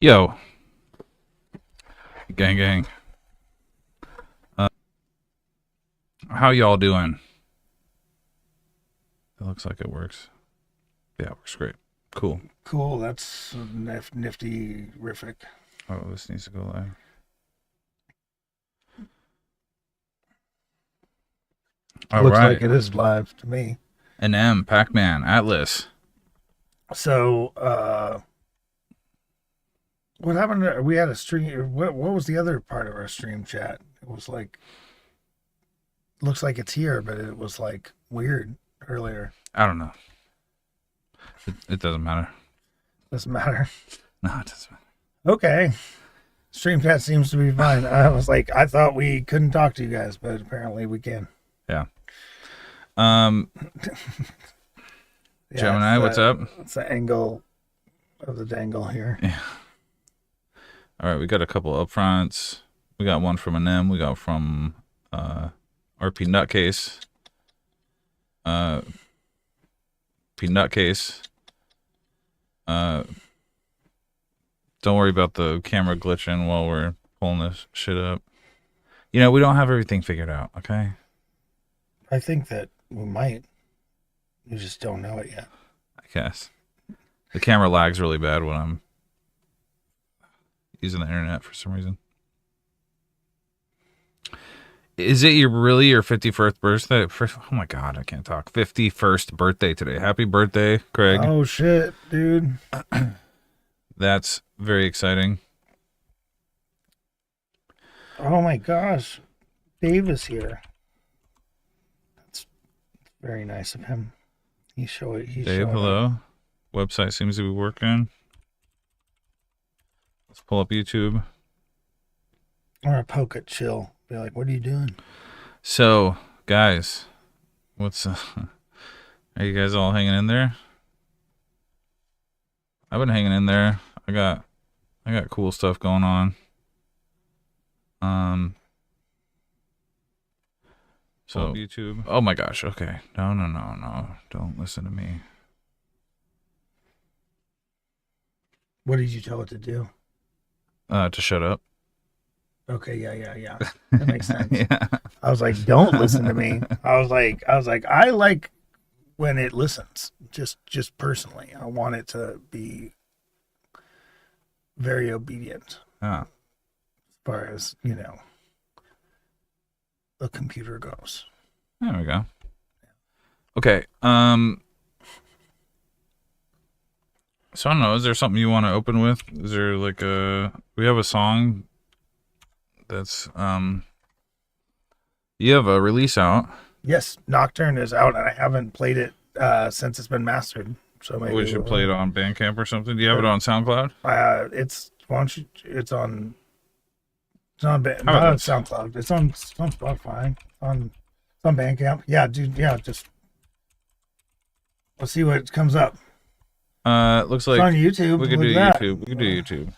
Yo, gang. How y'all doing? It looks like it works. Yeah, it works great. Cool. Cool. That's nifty-rific. Oh, this needs to go live. All Looks right. like it is live to me. An M, Pac-Man, Atlas. So, what happened? We had a stream. What was the other part of our stream chat? It was like, looks like it's here, but it was like weird earlier. I don't know. It doesn't matter. Doesn't matter. No, it doesn't matter. Okay. Stream chat seems to be fine. I was like, I thought we couldn't talk to you guys, but apparently we can. Yeah. Yeah, Gemini, what's up? It's the angle of the dangle here. Yeah. All right, we got a couple upfronts. We got one from an M. We got from RP Nutcase. P Nutcase. Don't worry about the camera glitching while we're pulling this shit up. You know, we don't have everything figured out, okay? I think that we might. We just don't know it yet. I guess. The camera lags really bad when I'm using the internet for some reason. Is it really your 51st birthday? Oh my God, I can't talk. 51st birthday today. Happy birthday, Craig. Oh shit, dude. That's very exciting. Oh my gosh. Dave is here. That's very nice of him. Dave, hello. Website seems to be working. Let's pull up YouTube. I'm gonna poke at Chill. Be like, what are you doing? So, guys, what's are you guys all hanging in there? I've been hanging in there. I got cool stuff going on. So YouTube. Oh my gosh. Okay. No. Don't listen to me. What did you tell it to do? To shut up. Okay, yeah. That makes sense. Yeah. I was like, don't listen to me. I was like, I like when it listens. Just personally. I want it to be very obedient. Ah. As far as, the computer goes. There we go. Okay. So I don't know. Is there something you want to open with? Is there like we have a song that's you have a release out. Yes, Nocturne is out, and I haven't played it since it's been mastered. So maybe we should play it on Bandcamp or something. Do you have it on SoundCloud? It's on SoundCloud. It's on Spotify. On Bandcamp. Yeah, dude. Yeah, just let's see what comes up. It looks like it's on YouTube. We could do YouTube. We could do YouTube.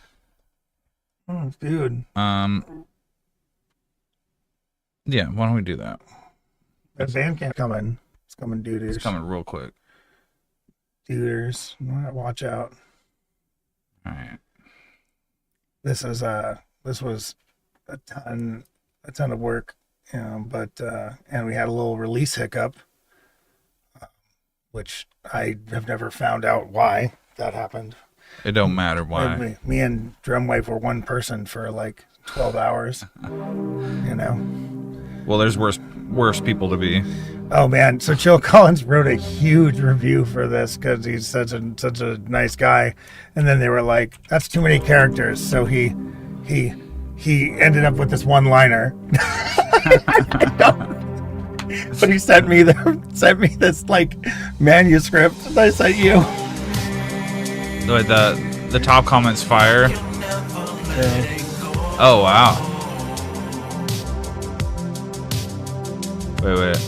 Oh, dude. Yeah, why don't we do that? That Bandcamp coming. It's coming, duders. It's coming real quick. Duders. Watch out. All right. This was a ton of work, but and we had a little release hiccup, which I have never found out why that happened. It don't matter why. Me and Drumwave were one person for like 12 hours. Well, there's worse people to be. Oh man! So Chill Collins wrote a huge review for this because he's such a nice guy, and then they were like, "That's too many characters." So he ended up with this one-liner. But he sent me this like manuscript that I sent you. The top comments fire. Oh wow. Wait.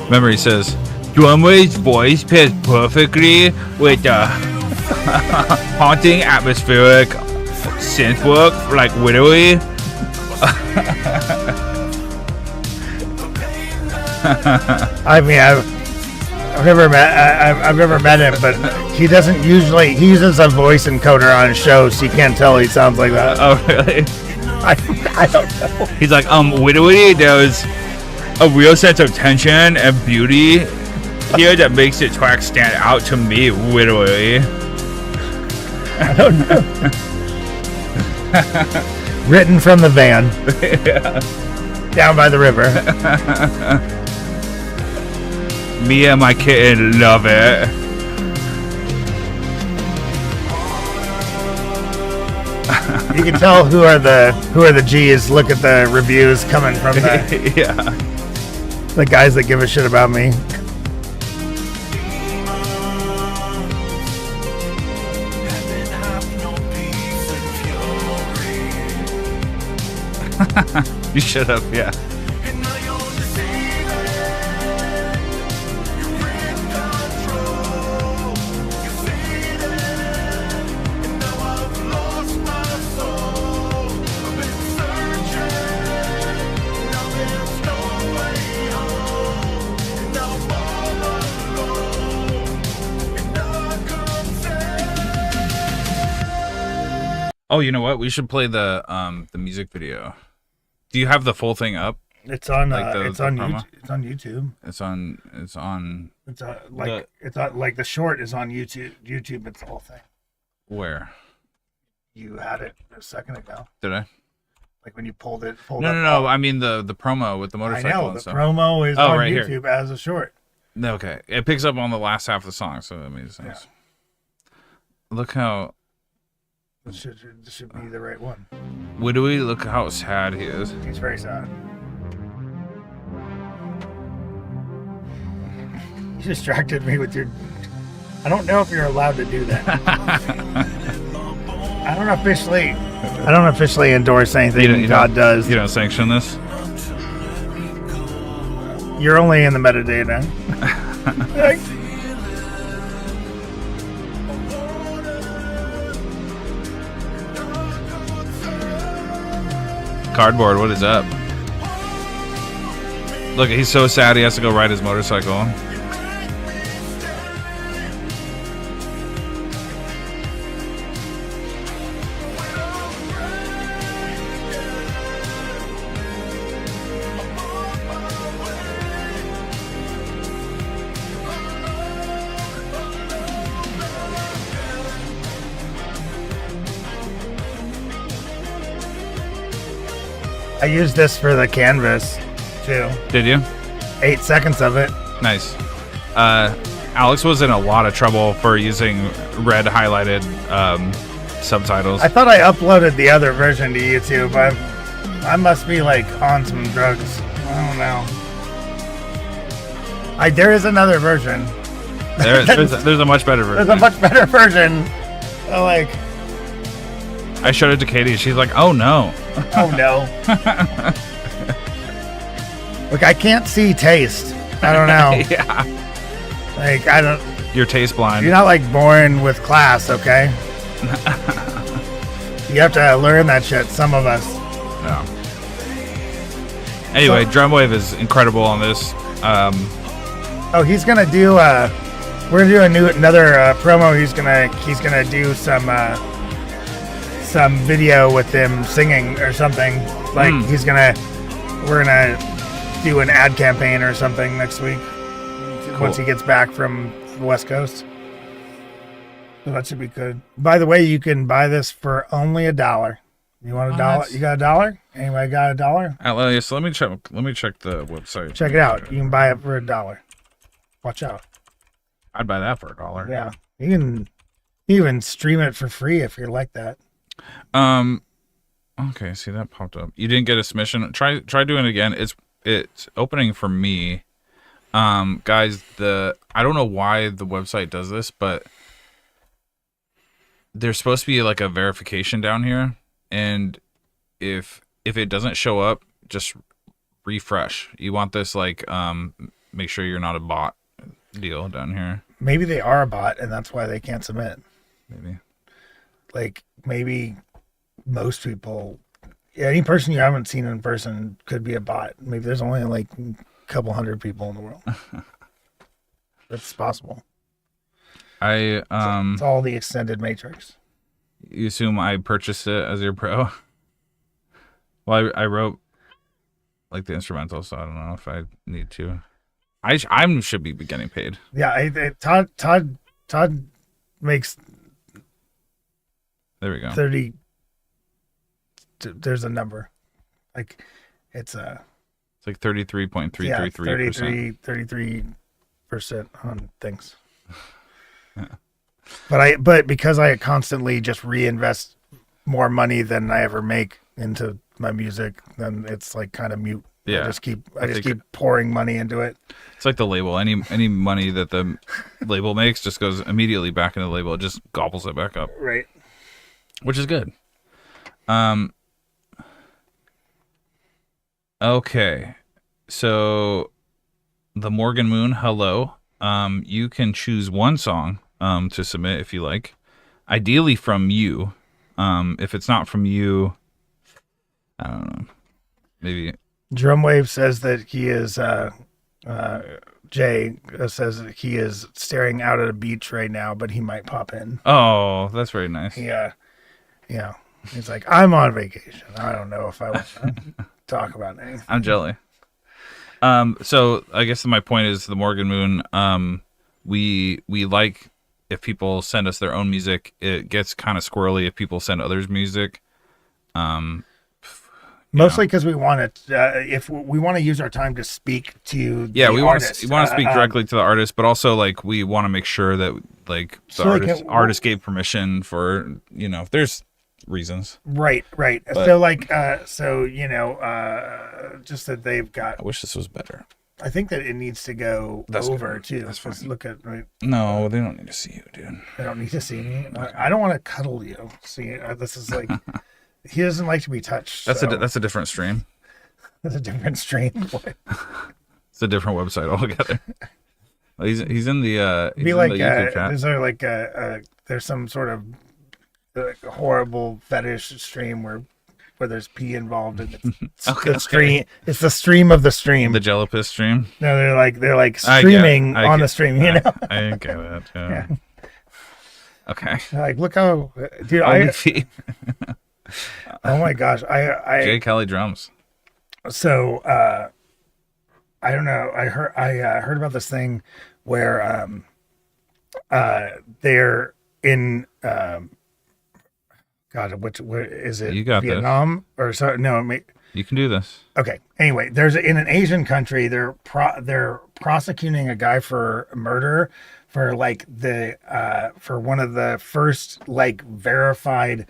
Remember, he says, Drumwave's voice pairs perfectly with the haunting atmospheric synth work like widowy. I mean, I've never met him, but he doesn't usually. He uses a voice encoder on his show, so you can't tell he sounds like that. Oh, really? I don't know. He's like, Widowy, there's a real sense of tension and beauty here that makes the track stand out to me, Widowy. I don't know. Written from the van. Yeah. Down by the river. Me and my kitten love it. You can tell who are the G's. Look at the reviews coming from the guys that give a shit about me. You should have, yeah. Oh, you know what? We should play the music video. Do you have the full thing up? It's on. Like it's on YouTube. It's on YouTube. It's on. Like the short is on YouTube. YouTube. It's the whole thing. Where? You had it a second ago. Did I? Like when you pulled it. No. I mean the promo with the motorcycle. I know and the stuff. promo is on right YouTube as a short. Okay, it picks up on the last half of the song, so that makes sense. Yeah. Look how. This should be the right one. Widowy, look how sad he is. He's very sad. You distracted me with your... I don't know if you're allowed to do that. I don't officially endorse anything God does. You don't sanction this? You're only in the metadata. Cardboard, what is up? Look, he's so sad he has to go ride his motorcycle. I used this for the canvas, too. Did you? 8 seconds of it. Nice. Alex was in a lot of trouble for using red highlighted subtitles. I thought I uploaded the other version to YouTube. I must be like on some drugs. I don't know. There is another version. There's a much better version. There's a much better version. I showed it to Katie. She's like, "Oh no." Oh no. Look, I can't see taste. I don't know. Yeah. I don't. You're taste blind. You're not born with class, okay? You have to learn that shit. Some of us. No. Anyway, Drumwave is incredible on this. He's gonna do. We're gonna do another promo. He's gonna do some video with him singing or something. We're gonna do an ad campaign or something next week. Cool. Once he gets back from the West Coast. So that should be good. By the way, you can buy this for only $1. You want $1? You got $1? Anybody got $1? So let me check the website. Check it out. You can buy it for $1. Watch out. I'd buy that for $1. Yeah. You can even stream it for free if you're like that. Okay, see that popped up. You didn't get a submission. Try doing it again. It's opening for me. Guys, I don't know why the website does this, but there's supposed to be like a verification down here, and if it doesn't show up, just refresh. You want this make sure you're not a bot deal down here. Maybe they are a bot and that's why they can't submit. Maybe most people, any person you haven't seen in person could be a bot. Maybe there's only a couple hundred people in the world. It's possible. It's all the extended matrix. You assume I purchased it as your pro? Well, I wrote like the instrumental, so I don't know if I need to. I should be getting paid. Yeah, Todd makes. There we go. 30. There's a number, like it's like 33.333%. 33% on things. But because I constantly just reinvest more money than I ever make into my music, then it's like kind of mute. Yeah. I just keep pouring money into it. It's like the label. Any money that the label makes just goes immediately back into the label. It just gobbles it back up. Right. Which is good. Okay. So the Morgan Moon, hello. You can choose one song to submit if you like. Ideally from you. If it's not from you, I don't know. Maybe Drumwave says that he is Jay says that he is staring out at a beach right now, but he might pop in. Oh, that's very nice. Yeah. He's like, I'm on vacation. I don't know if I want to talk about anything. I'm jelly. So I guess my point is the Morgan Moon. We like if people send us their own music. It gets kind of squirrely if people send others music. Mostly because we want to, if we want to use our time to speak to the artist. We want to speak directly to the artist, but also like we want to make sure that like the artist gave permission for if there's reasons. Right. But, So just that they've got. I wish this was better. I think that it needs to go over good. too. That's fine. Look at right. No, they don't need to see you, dude. They don't need to see me. I don't want to cuddle you. See, this is like. He doesn't like to be touched. That's a different stream. That's a different stream. It's a different website altogether. He's in the be like YouTube chat. Is there like there's some sort of horrible fetish stream where there's pee involved and it's the stream. It's the stream of the stream. The Jellypiss stream. No, they're like streaming on the stream. I get it. Yeah. Okay. Like, look how, dude. Oh my gosh, Jay Kelly drums. So I don't know. I heard about this thing where they're in God, what is it? You got Vietnam this. Or so? No, you can do this. Okay. Anyway, there's in an Asian country they're prosecuting a guy for murder for like for one of the first like verified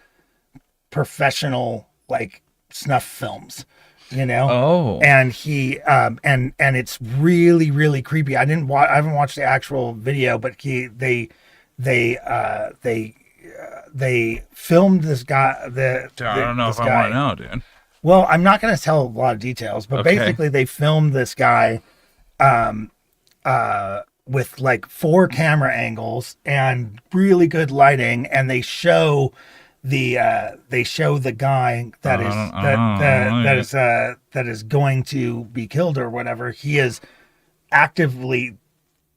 professional like snuff films, and he and it's really, really creepy. I haven't watched the actual video, but they filmed this guy. I don't know if I want to know, dude. Well, I'm not going to tell a lot of details, but basically they filmed this guy with like 4 camera angles and really good lighting, and they show the guy that is going to be killed or whatever. He is actively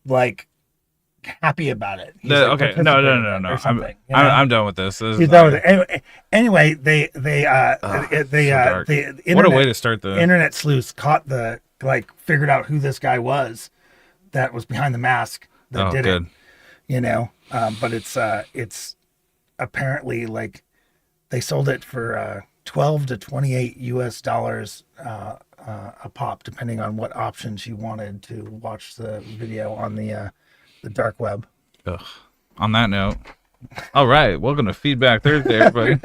like happy about it. Okay, no. I'm done with this. He's done with it. Anyway, the internet, what a way to start the internet sleuths figured out who this guy was that was behind the mask that did good. it. But it's apparently like they sold it for $12 to $28 a pop, depending on what options you wanted to watch the video on the dark web. Ugh. On that note, all right, welcome to Feedback Thursday, everybody.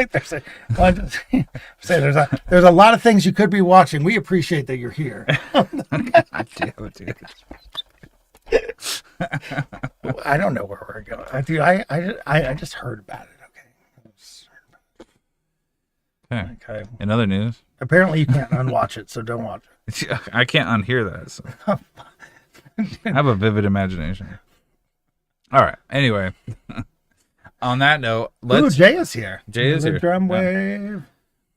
There's a lot of things you could be watching. We appreciate that you're here. God damn it, dude. I don't know where we're going. Dude, I just heard about it. Okay. In other news, apparently you can't unwatch it, so don't watch it. I can't unhear that. So. I have a vivid imagination. All right. Anyway, on that note, Jay is here. Jay is here. Drum wave.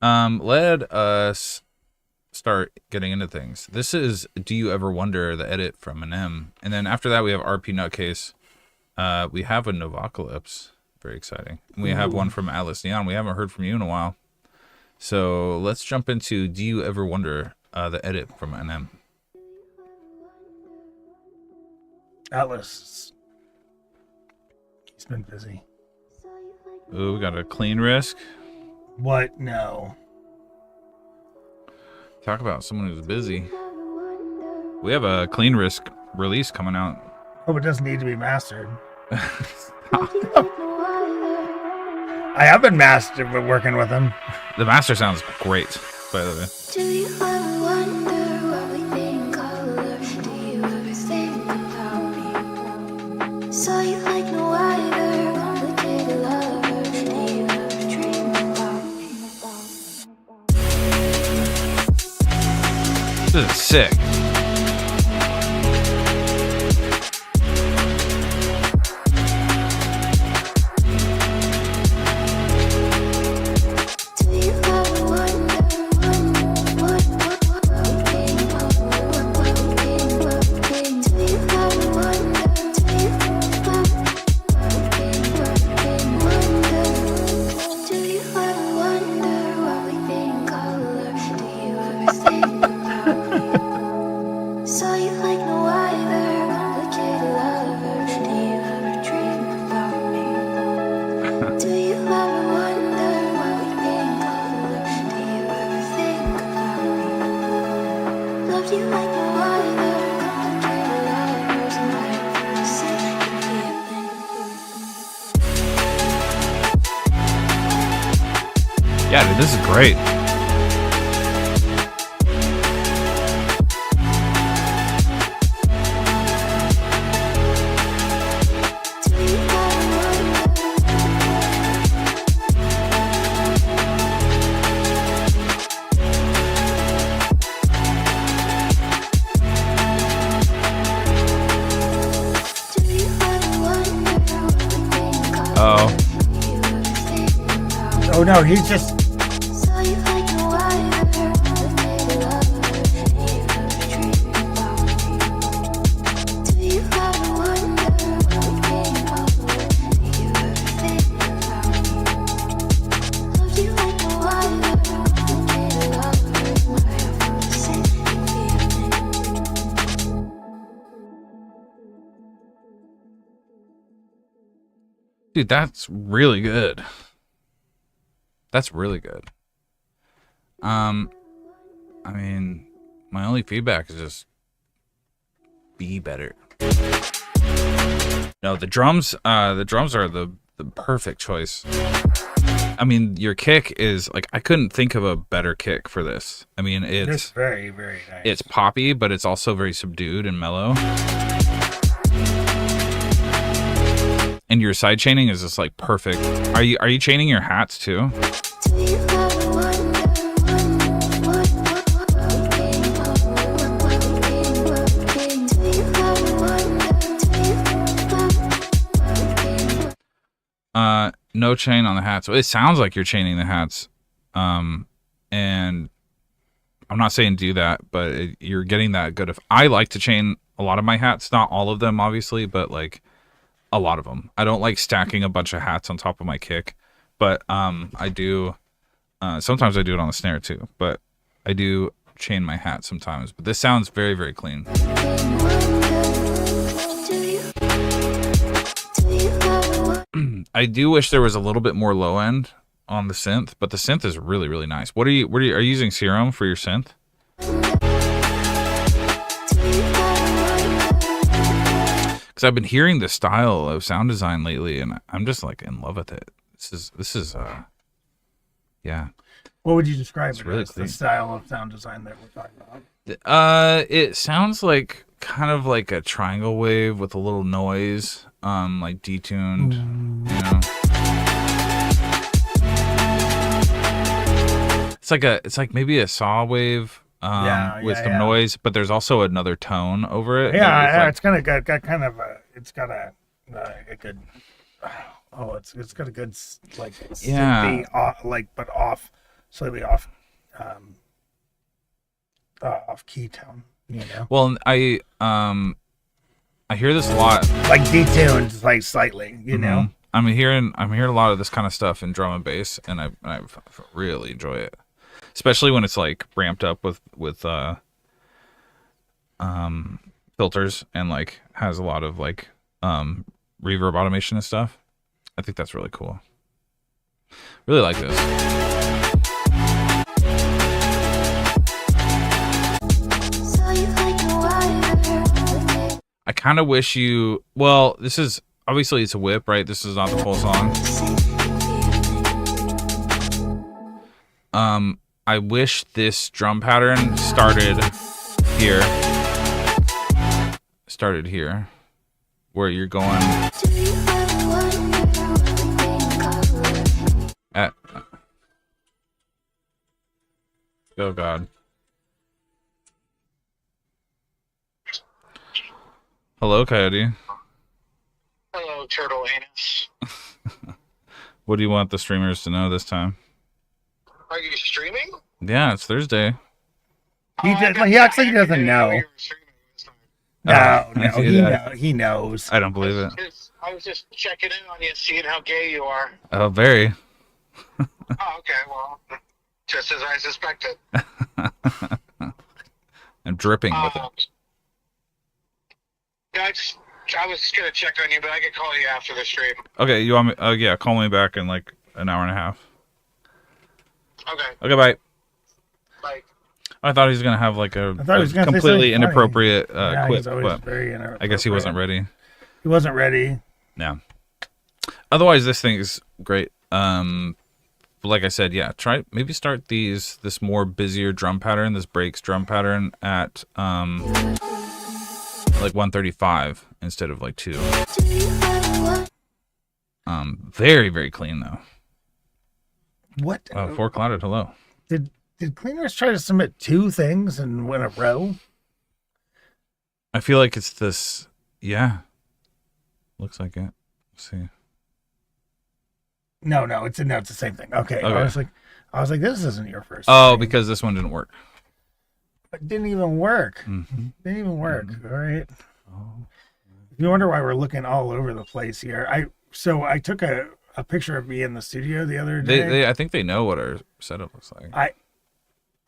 Let us start getting into things. This is Do You Ever Wonder, the edit from Eminem. And then after that, we have RP Nutcase. We have a Novocalypse. Very exciting. We have one from Atlas Neon. We haven't heard from you in a while. So let's jump into Do You Ever Wonder, the edit from Eminem. Atlas. He's been busy. Ooh, we got a clean risk. What? No. Talk about someone who's busy. We have a clean risk release coming out. Oh, it doesn't need to be mastered. I have been mastered working with him. The master sounds great, by the way. Do you ever wonder what we think color? Do you ever think about me? Saw you like no other, complicated lover. Do you ever dream about me? This is sick. Yeah, dude, this is great. Oh. Oh no, he's just. Dude, that's really good. That's really good. I mean, my only feedback is just be better. No, the drums are the perfect choice. I mean, your kick is like, I couldn't think of a better kick for this. I mean, it's very, very nice. It's poppy, but it's also very subdued and mellow. And your side chaining is just like perfect. Are you chaining your hats too? No chain on the hats. It sounds like you're chaining the hats. And I'm not saying do that, but you're getting that good. If I like to chain a lot of my hats, not all of them obviously, but like a lot of them. I don't like stacking a bunch of hats on top of my kick, but I do. Sometimes I do it on the snare too, but I do chain my hat sometimes. But this sounds very, very clean. I do wish there was a little bit more low end on the synth, but the synth is really, really nice. Are you using Serum for your synth? Because I've been hearing this style of sound design lately, and I'm just like in love with it. This is yeah. What would you describe it really as, clean. the style of sound design that we're talking about? It sounds like kind of like a triangle wave with a little noise, like detuned, you know. It's like maybe a saw wave, with some noise, but there's also another tone over it. Yeah, it's kind of got kind of a, it's got a good, it's got a good like Yeah. synthy, like but off, slightly off, off key tone, you know. Well, I hear this a lot. Like detuned, like slightly, you know. I'm hearing a lot of this kind of stuff in drum and bass, and I really enjoy it, especially when it's like ramped up with filters and like has a lot of like reverb automation and stuff. I think that's really cool. Really like this. I kind of wish you. Well, this is obviously it's a whip, right? This is not the full song. I wish this drum pattern started here. Where you're going at. Oh God. Hello, Coyote. Hello, Turtle Anus. What do you want the streamers to know this time? Are you streaming? Yeah, it's Thursday. He actually doesn't know. No, he knows. I don't believe it. I was just checking in on you, seeing how gay you are. Oh, very. Oh, okay, well, just as I suspected. I'm dripping with it. Yeah, I was just gonna check on you, but I could call you after the stream. Okay, you want me? Yeah, call me back in like an hour and a half. Okay. Okay, bye. Bye. I thought he was gonna have like a completely inappropriate quip, but I guess he wasn't ready. He wasn't ready. Yeah. Otherwise, this thing is great. Like I said, yeah, maybe start this more busier drum pattern, this breaks drum pattern at like 135 instead of like 2. Very, very clean though. What? Oh, 4 clouded. Hello. Did Cleaners try to submit 2 things in a row? I feel like it's this. Yeah. Looks like it. Let's see. No, it's the same thing. Okay. I was like, this isn't your first. Oh, thing. because this one didn't work. It didn't even work. Mm-hmm. Didn't even work. Mm-hmm. All right. Oh. You wonder why we're looking all over the place here. I took a picture of me in the studio the other day. I think they know what our setup looks like.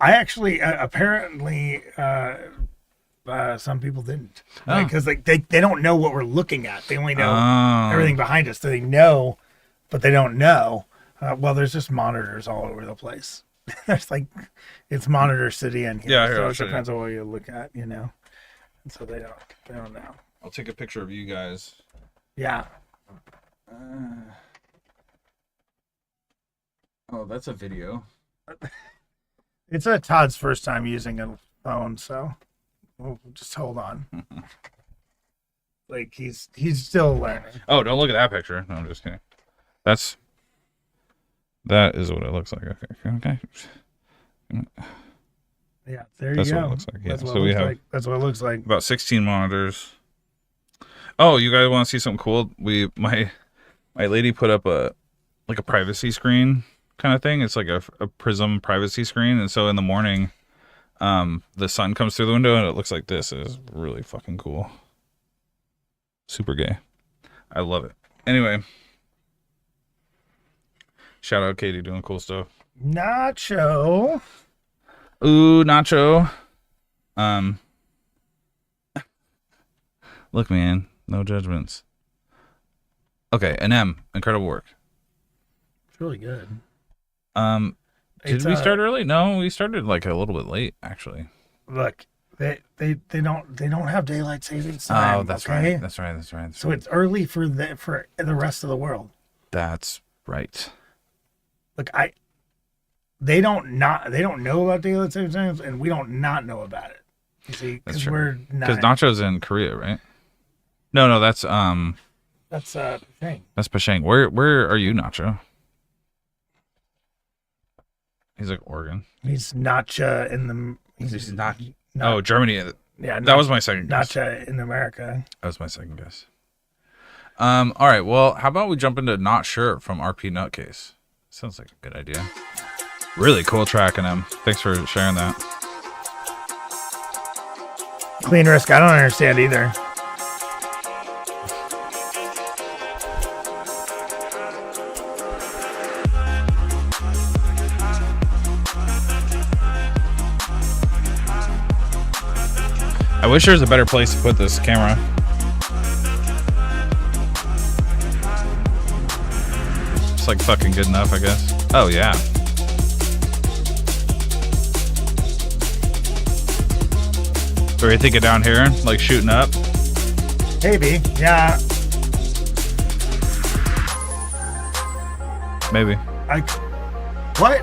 I actually apparently some people didn't, because they don't know what we're looking at. They only know everything behind us. So they know, but they don't know. Well, there's just monitors all over the place. There's like, it's monitor city in here. Yeah, so it depends on what you look at, you know. And so they don't know. I'll take a picture of you guys. Yeah. Oh, that's a video. It's Todd's first time using a phone, so we'll just hold on. Like he's still learning. Oh, don't look at that picture. No, I'm just kidding. That is what it looks like. Okay. Yeah, there That's you go. what it looks like. Yeah. That's what So it we looks have like. That's what it looks like. about 16 monitors. Oh, you guys want to see something cool? My lady put up a privacy screen kind of thing. It's like a prism privacy screen, and so in the morning, the sun comes through the window and it looks like this. It is really fucking cool. Super gay. I love it. Anyway, shout out Katie doing cool stuff. Nacho. Ooh, Nacho. Look, man, no judgments. Okay, and incredible work. It's really good. Did we start early? No, we started like a little bit late, actually. Look, they don't have daylight savings time. Oh, that's okay? right. That's right. So it's early for the rest of the world. That's right. Look, they don't know about daylight savings times, and we don't not know about it. You see, because we're not. Because Nacho's in Korea, right? No, that's Pashang. That's Pashang. Where are you, Nacho? He's like Oregon. He's Nacha in the. He's not. Oh, Germany. Yeah, that was my second guess. Nacha in America. That was my second guess. All right. Well, how about we jump into Not Sure from RP Nutcase? Sounds like a good idea. Really cool track in him. Thanks for sharing that. Clean risk, I don't understand either. I wish there was a better place to put this camera. It's like fucking good enough, I guess. Oh yeah. So you think it down here, like shooting up? Maybe, yeah. Maybe. What?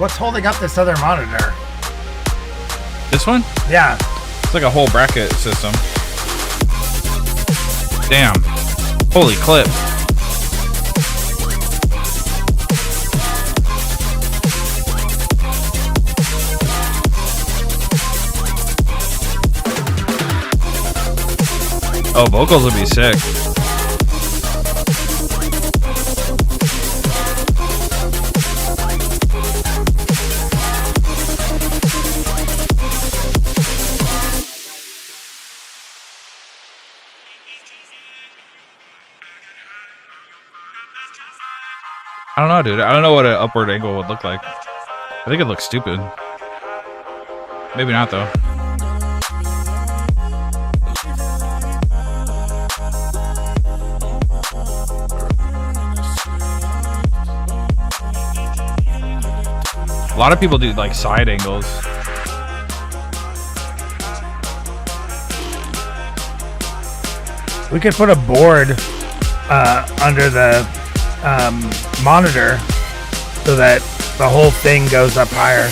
What's holding up this other monitor? This one? Yeah. It's like a whole bracket system. Damn. Holy clip. Oh, vocals would be sick. I don't know, dude. I don't know what an upward angle would look like. I think it looks stupid. Maybe not, though. A lot of people do like side angles. We could put a board under the monitor so that the whole thing goes up higher,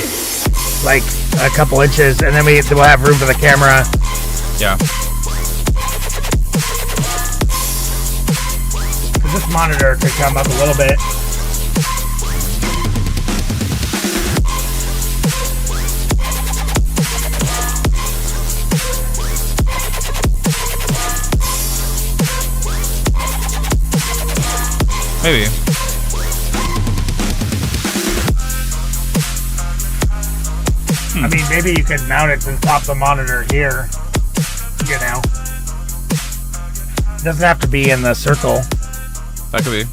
like a couple inches, and then we'll have room for the camera. Yeah. This monitor could come up a little bit. Maybe. I mean, maybe you could mount it to the top of the monitor here, you know. It doesn't have to be in the circle. That could be.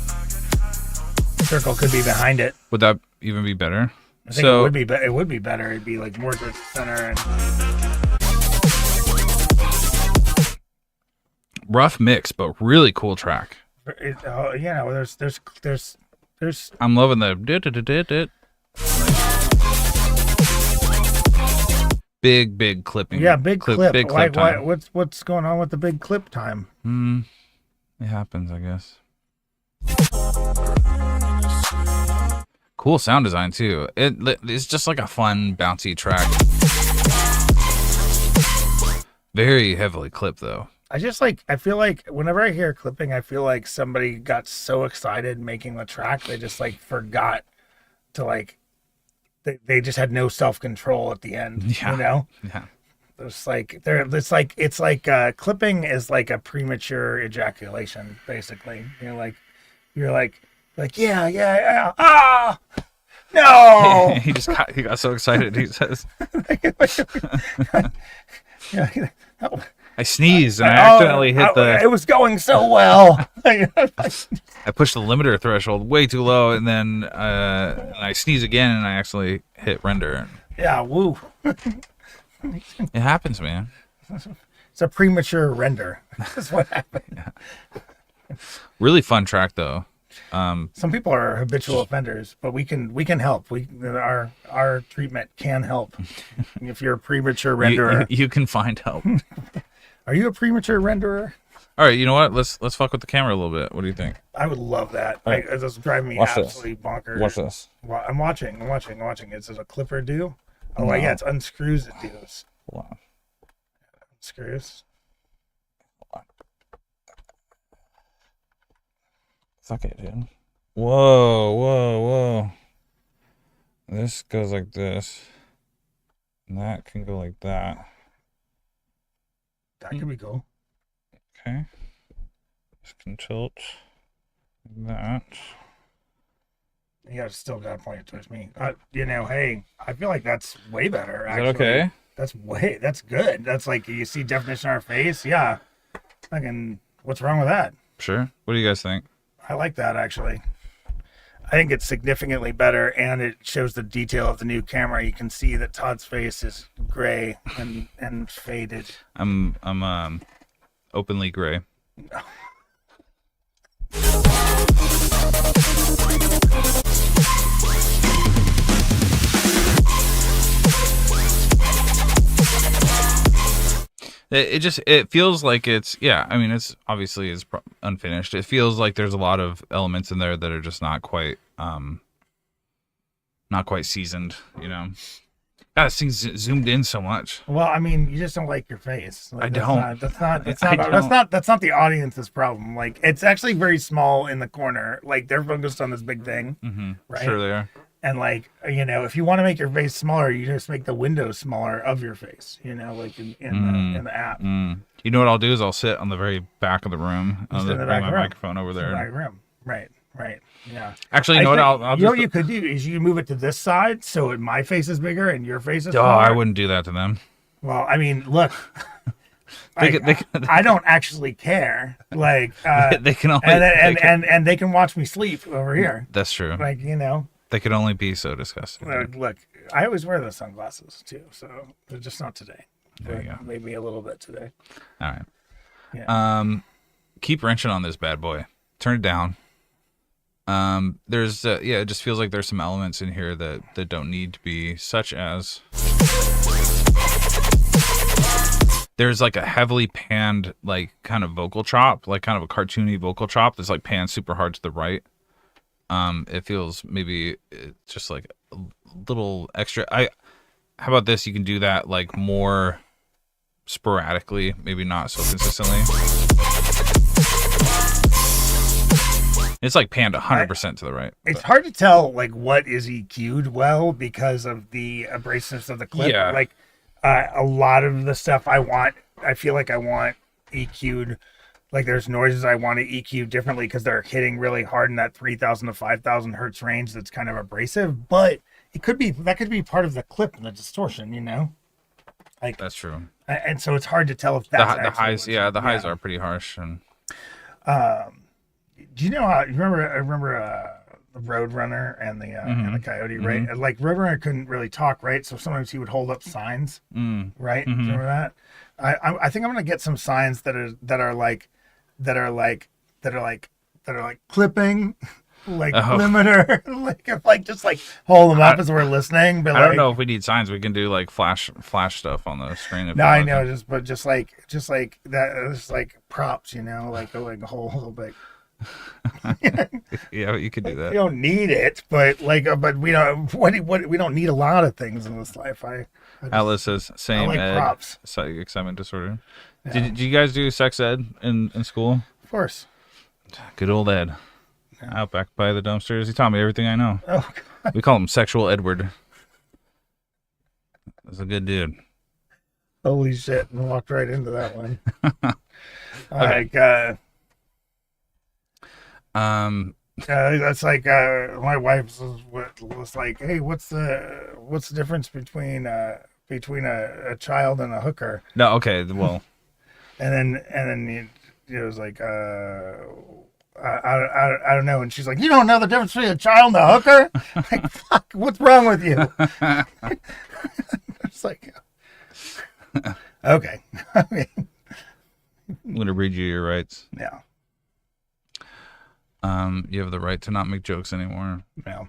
Circle could be behind it. Would that even be better? I think it would be. It would be better. It'd be like more towards the center and. Rough mix, but really cool track. You know, there's. I'm loving the big clipping. Yeah, big clip. Big clip time. What's going on with the big clip time? It happens, I guess. Cool sound design too. It's just like a fun, bouncy track. Very heavily clipped though. I feel like whenever I hear clipping, I feel like somebody got so excited making the track, they just like forgot to like, they just had no self-control at the end, Yeah. you know? Yeah. It's like, clipping is like a premature ejaculation, basically. You're like, yeah, no! he got so excited. He says, I sneezed and I accidentally hit it was going so well. I pushed the limiter threshold way too low, and then I sneeze again and I accidentally hit render. Yeah, woo. It happens, man. It's a premature render. That's what happened. Yeah. Really fun track though. Some people are habitual offenders, but we can help. Our treatment can help. If you're a premature renderer, you can find help. Are you a premature renderer? All right, you know what? Let's fuck with the camera a little bit. What do you think? I would love that. Right. It's driving me Watch absolutely bonkers. Watch this. I'm watching. Is it a clipper do? Oh, No. yeah, it's unscrews it does. Hold on. Screws. Fuck it, dude. Whoa. This goes like this. And that can go like that. That could be cool. Okay. This can tilt like that. You still got to point it towards me. Hey, I feel like that's way better. Is that okay? That's good. That's like, you see definition on our face. Yeah. What's wrong with that? Sure. What do you guys think? I like that, actually. I think it's significantly better, and it shows the detail of the new camera. You can see that Todd's face is gray and faded. I'm openly gray. It feels like it's it's obviously unfinished. It feels like there's a lot of elements in there that are just not quite seasoned, God, this thing's zoomed in so much. Well, I mean, you just don't like your face. Like, I don't. That's not the audience's problem. Like, it's actually very small in the corner. Like, they're focused on this big thing, right? Sure they are. And like, if you want to make your face smaller, you just make the window smaller of your face. Like in the app. You know what I'll do is I'll sit on the very back of the room. I'll in the bring back my room. microphone over there. Back room. Right. Yeah. Actually, you know what? I'll what you could do is you move it to this side so my face is bigger and your face is Oh, smaller. I wouldn't do that to them. Well, I mean, look. They I don't actually care. Like they can only and they can watch me sleep over here. That's true. Like, They could only be so disgusting. Look, I always wear those sunglasses too, so they're just not today. There you go. Maybe a little bit today. All right. Yeah. Keep wrenching on this bad boy. Turn it down. There's it just feels like there's some elements in here that don't need to be, such as there's like a heavily panned like kind of vocal chop, like kind of a cartoony vocal chop that's like panned super hard to the right. It feels maybe just like a little extra. How about this? You can do that like more sporadically, maybe not so consistently. It's like panned 100% to the right. It's hard to tell like what is EQ'd well because of the abrasiveness of the clip. Yeah. Like a lot of the stuff I feel like I want EQ'd. Like there's noises I want to EQ differently because they're hitting really hard in that 3,000 to 5,000 hertz range. That's kind of abrasive, but that could be part of the clip and the distortion. Like That's true. And so it's hard to tell if that's the highs. Yeah, the highs are pretty harsh. And do you know how? I remember the Roadrunner and the Coyote, right? And like Roadrunner couldn't really talk, right? So sometimes he would hold up signs, right? Do you remember that? I think I'm gonna get some signs that are like clipping, like limiter, just hold them up as we're listening. But I don't know if we need signs. We can do like flash stuff on the screen. No, I know, just like that, just like props, like a whole bit. Yeah, you could do that. You don't need it, but we don't. We don't need a lot of things in this life. Alice says same like ed, props. excitement disorder. Yeah. Did you guys do sex ed in school? Of course. Good old Ed. Yeah. Out back by the dumpsters. He taught me everything I know. Oh, God. We call him Sexual Edward. That's a good dude. Holy shit! And walked right into that one. Okay. That's like my wife was like, "Hey, what's the difference between a child and a hooker?" No, okay, well, and then it was like, I don't know, and she's like, "You don't know the difference between a child and a hooker?" Like, fuck, what's wrong with you? It's like, okay, I'm gonna read you your rights. Yeah. You have the right to not make jokes anymore. No.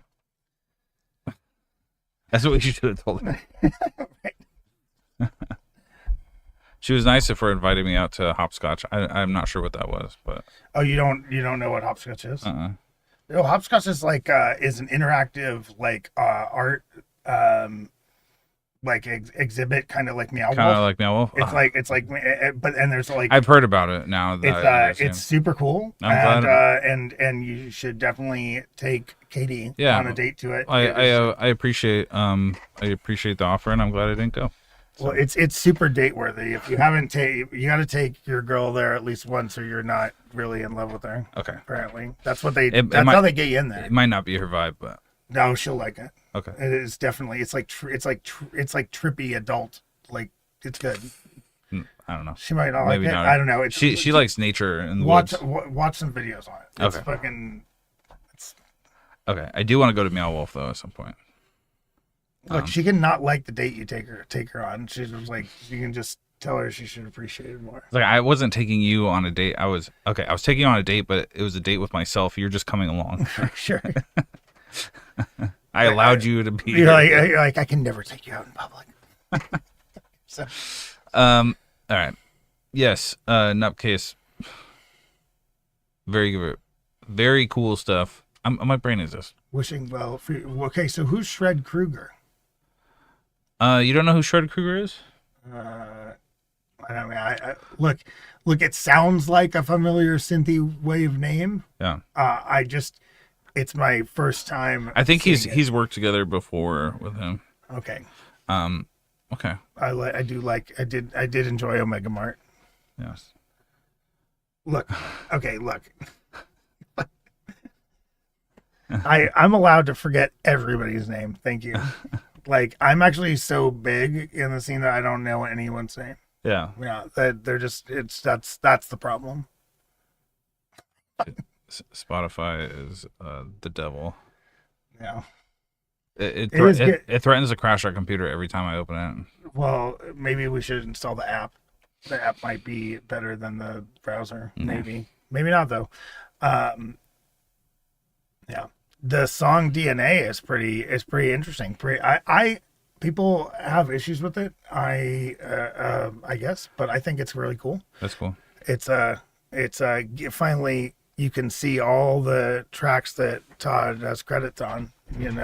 That's what you should have told her. Right. She was nicer for inviting me out to hopscotch. I'm not sure what that was, but Oh, you don't know what hopscotch is? no, Hopscotch is like is an interactive art exhibit, kind of like Meow Wolf. kind of like Meow Wolf. It's like but there's like I've heard about it now. it's super cool. I'm glad. And you should definitely take Katie Yeah. on a date to it. I appreciate the offer, and I'm glad I didn't go. Well, it's super date worthy. If you haven't you got to take your girl there at least once, or you're not really in love with her. Okay. Apparently, that's what they. It That's might- how they get you in there. It might not be her vibe, but No, she'll like it. Okay. It is definitely. It's like trippy adult. Like it's good. I don't know. She might not Maybe like it. not. I don't know. She likes nature and the watch woods. watch some videos on it. It's Okay. fucking. Okay. I do want to go to Meow Wolf though at some point. Look, she can not like the date you take her on. She's just like, you can just tell her she should appreciate it more. Like I wasn't taking you on a date. I was taking you on a date, but it was a date with myself. You're just coming along. Sure. I allowed you to be. You're like, I can never take you out in public. So. All right. Yes. Nutcase. Very good. Very cool stuff. My brain is just. Wishing well. Okay, so who's Shred Kruger? You don't know who Shred Kruger is? I mean, I look. It sounds like a familiar synthy wave name. Yeah. It's my first time. I think seeing he's worked together before with him. Okay. Okay. I did enjoy Omega Mart. Yes. Look. I'm allowed to forget everybody's name. Thank you. Like, I'm actually so big in the scene that I don't know anyone's name. Yeah. Yeah, they're just that's the problem. Spotify is the devil. Yeah. It threatens to crash our computer every time I open it. Well, maybe we should install the app. The app might be better than the browser. Maybe not though. Yeah. The song DNA is pretty interesting. People have issues with it. I guess, but I think it's really cool. That's cool. It's finally you can see all the tracks that Todd has credits on,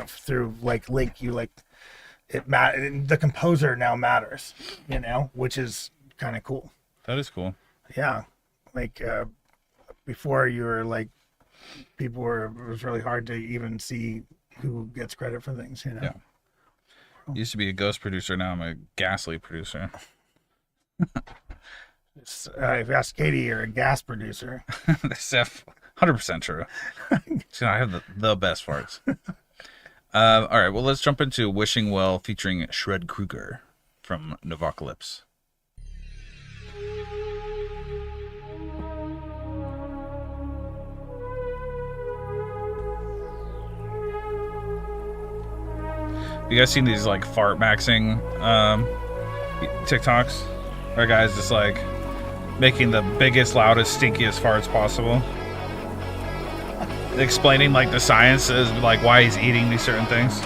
through like Link. You like it. The composer now matters, which is kind of cool. That is cool. Yeah, like before you were like. It was really hard to even see who gets credit for things, Yeah. Used to be a ghost producer, now I'm a ghastly producer. If you ask Katie, you're a gas producer. That's 100% true. So I have the best farts. All right, well, let's jump into Wishing Well featuring Shred Kruger from Novocalypse. You guys seen these like fart maxing TikToks? Where guys just like making the biggest, loudest, stinkiest farts possible. Explaining like the science is like why he's eating these certain things.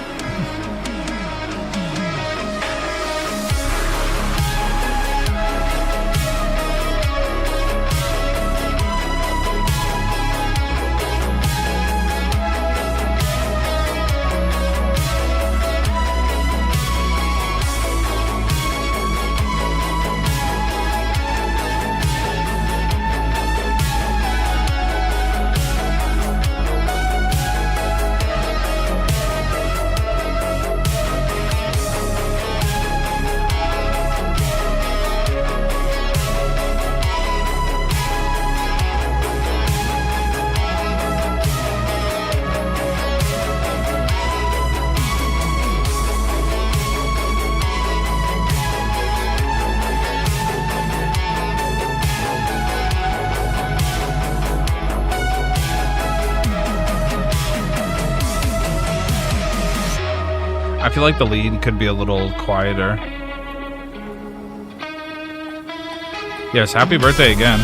I feel like the lead could be a little quieter. Yes, happy birthday again.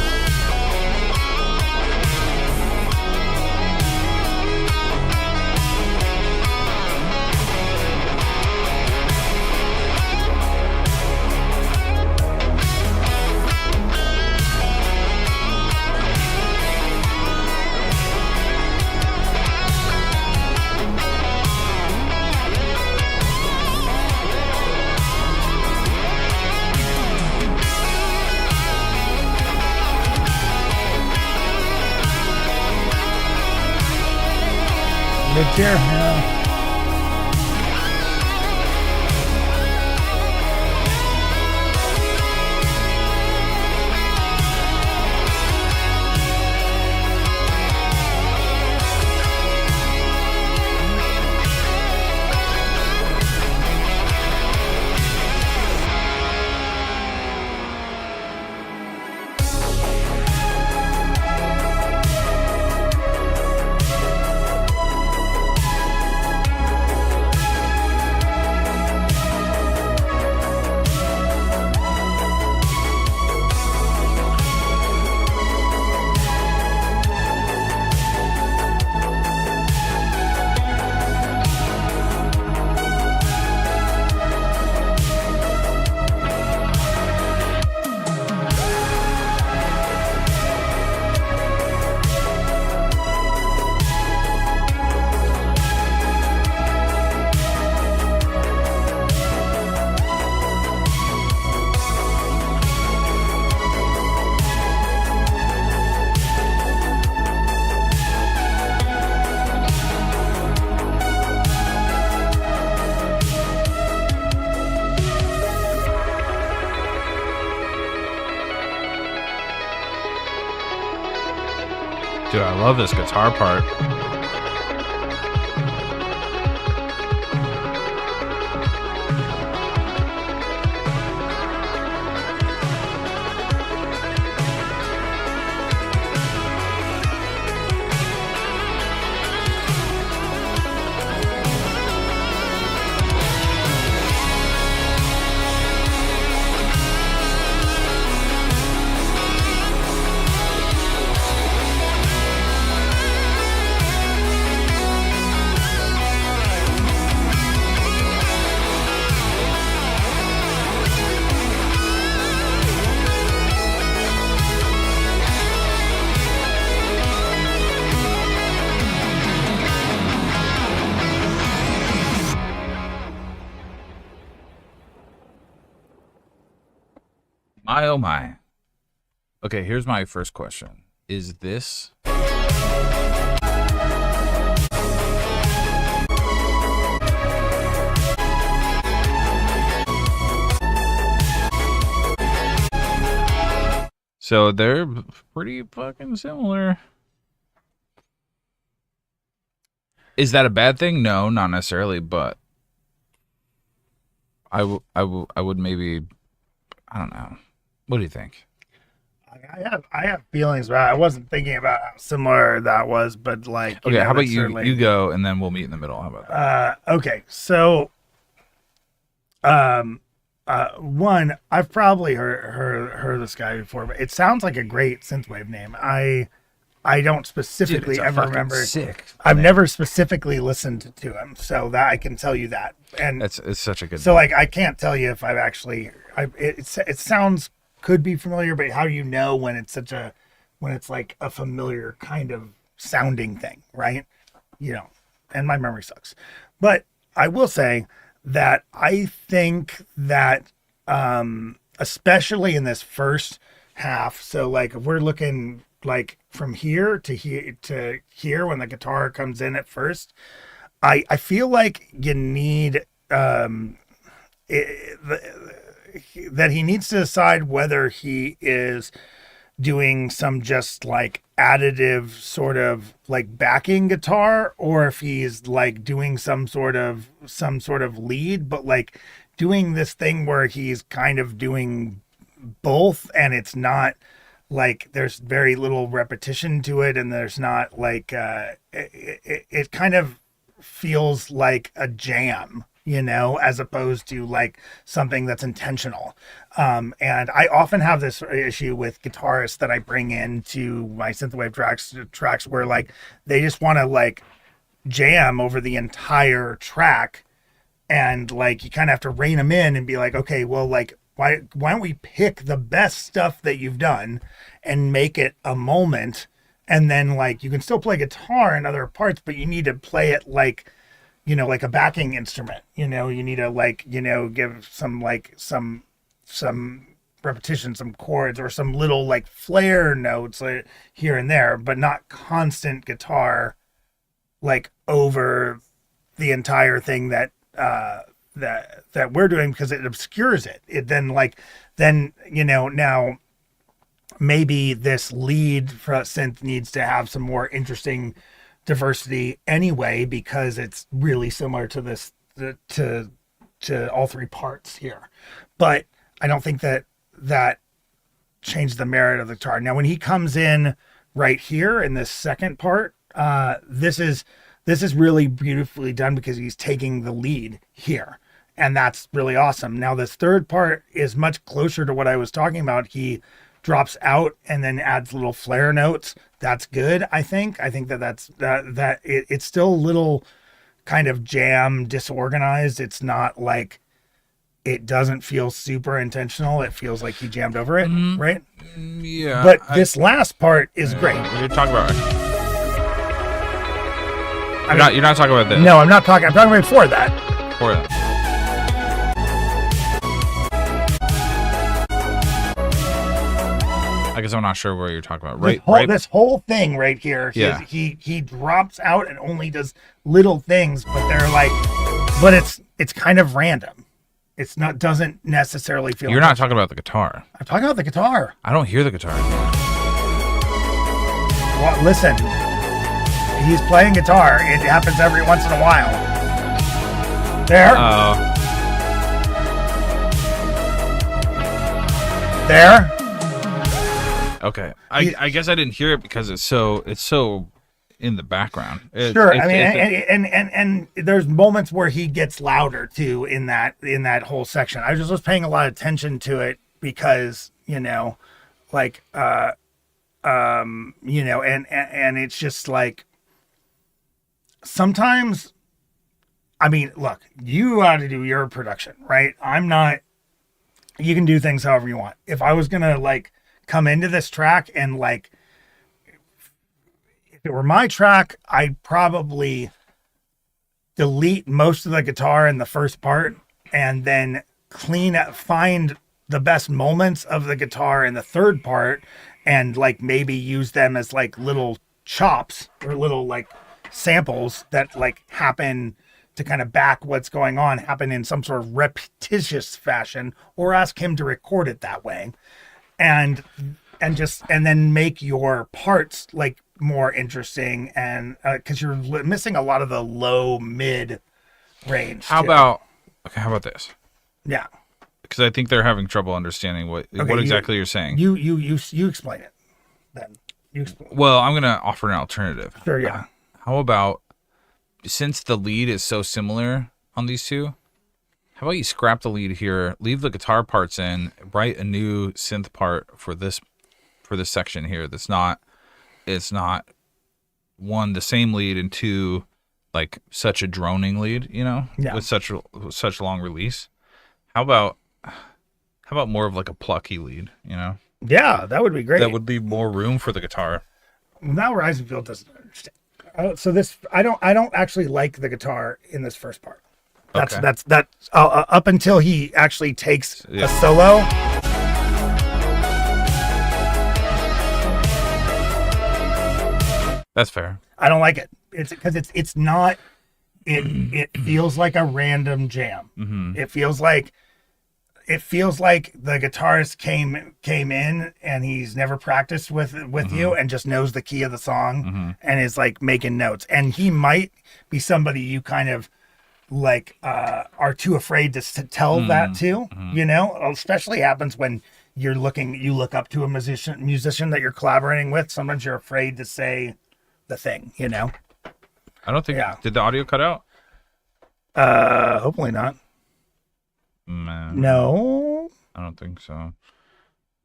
Mid-tier? Yeah. Dude, I love this guitar part. My oh my. Okay, here's my first question. Is this so they're pretty fucking similar. Is that a bad thing? No, not necessarily, but I would maybe, I don't know. What do you think? I have feelings about it. I wasn't thinking about how similar that was, but like. Okay, how about you go and then we'll meet in the middle? How about that? Okay, so, one, I've probably heard this guy before, but it sounds like a great synthwave name. I don't specifically Dude, ever remember. Sick. I've never specifically listened to him, so that I can tell you that. And It's such a good. so, like, I can't tell you if I've actually. It sounds. Could be familiar, but how do you know when it's like a familiar kind of sounding thing, right? You know, and my memory sucks. But I will say that I think that especially in this first half, so like if we're looking like from here to here when the guitar comes in at first, I feel like you need that he needs to decide whether he is doing some just like additive sort of like backing guitar, or if he's like doing some sort of lead, but like doing this thing where he's kind of doing both, and it's not like there's very little repetition to it, and there's not like it kind of feels like a jam, you know, as opposed to like something that's intentional. And I often have this issue with guitarists that I bring into my synthwave tracks where like they just want to like jam over the entire track, and like you kind of have to rein them in and be like, okay, well, like why don't we pick the best stuff that you've done and make it a moment, and then like you can still play guitar in other parts, but you need to play it like, you know, like a backing instrument, you know, you need to like, you know, give some like some repetition, some chords, or some little like flare notes like, here and there, but not constant guitar like over the entire thing that we're doing, because it obscures it. Then, you know, now maybe this lead for synth needs to have some more interesting diversity anyway, because it's really similar to this to all three parts here. But I don't think that changed the merit of the guitar. Now when he comes in right here in this second part, this is really beautifully done because he's taking the lead here, and that's really awesome. Now this third part is much closer to what I was talking about. He drops out and then adds little flare notes. That's good. I think that it's still a little kind of jam disorganized. It's not like, it doesn't feel super intentional. It feels like he jammed over it, right? Yeah. But this last part is great. You're talking about. You're not talking about this. No, I'm not talking. I'm talking about before that. Before that. I guess I'm not sure where you're talking about. This whole thing right here. Yeah. He drops out and only does little things, but they're like, but it's kind of random. It's not, doesn't necessarily feel. You're not talking about the guitar. I'm talking about the guitar. I don't hear the guitar. Well, listen, he's playing guitar. It happens every once in a while. There. There. Okay. I guess I didn't hear it because it's so in the background. Sure. And there's moments where he gets louder too in that whole section. I just was paying a lot of attention to it because, like and it's just like sometimes, I mean, look, you ought to do your production, right? I'm not, you can do things however you want. If I was going to like come into this track and like, if it were my track, I'd probably delete most of the guitar in the first part and then find the best moments of the guitar in the third part and like maybe use them as like little chops or little like samples that like happen to kind of back what's going on, happen in some sort of repetitious fashion, or ask him to record it that way. And then make your parts like more interesting, and because you're missing a lot of the low mid range. How about this? Yeah, because I think they're having trouble understanding what exactly you're saying. You explain it. Then you explain. Well, I'm gonna offer an alternative. Sure. Yeah. How about, since the lead is so similar on these two, how about you scrap the lead here, leave the guitar parts in, write a new synth part for this section here. It's not one, the same lead, and two, like such a droning lead, with such a long release. How about more of like a plucky lead, Yeah, that would be great. That would leave more room for the guitar. Now Risenfield doesn't understand. So this, I don't actually like the guitar in this first part. That's up until he actually takes a solo. That's fair. I don't like it. It's because it's not. It feels like a random jam. Mm-hmm. It feels like the guitarist came in and he's never practiced with you and just knows the key of the song and is like making notes. And he might be somebody you kind of like are too afraid to tell that to. Especially happens when you look up to a musician that you're collaborating with. Sometimes you're afraid to say the thing. I don't think. Did the audio cut out? Hopefully not. Man. No, I don't think so.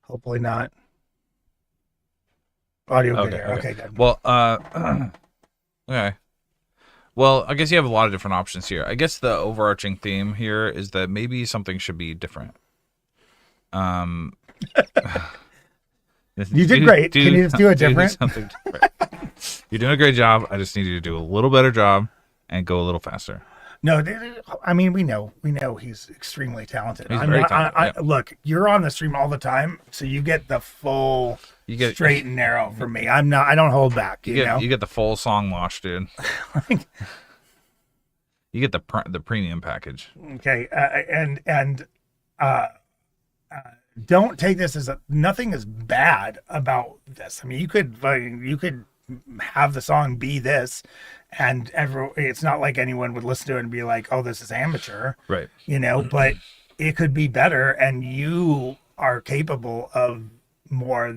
Hopefully not. Audio good here. Okay, good. Well, okay. Well, I guess you have a lot of different options here. I guess the overarching theme here is that maybe something should be different. You did great. Can you just do it different? Something different. You're doing a great job. I just need you to do a little better job and go a little faster. No, I mean, we know he's extremely talented. He's very talented. Look, you're on the stream all the time, so you get the full straight and narrow from me. I don't hold back. You get the full song wash, dude. You get the premium package. Okay, and don't take this as nothing is bad about this. I mean, you could have the song be this, and it's not like anyone would listen to it and be like, "Oh, this is amateur," right? But it could be better, and you are capable of more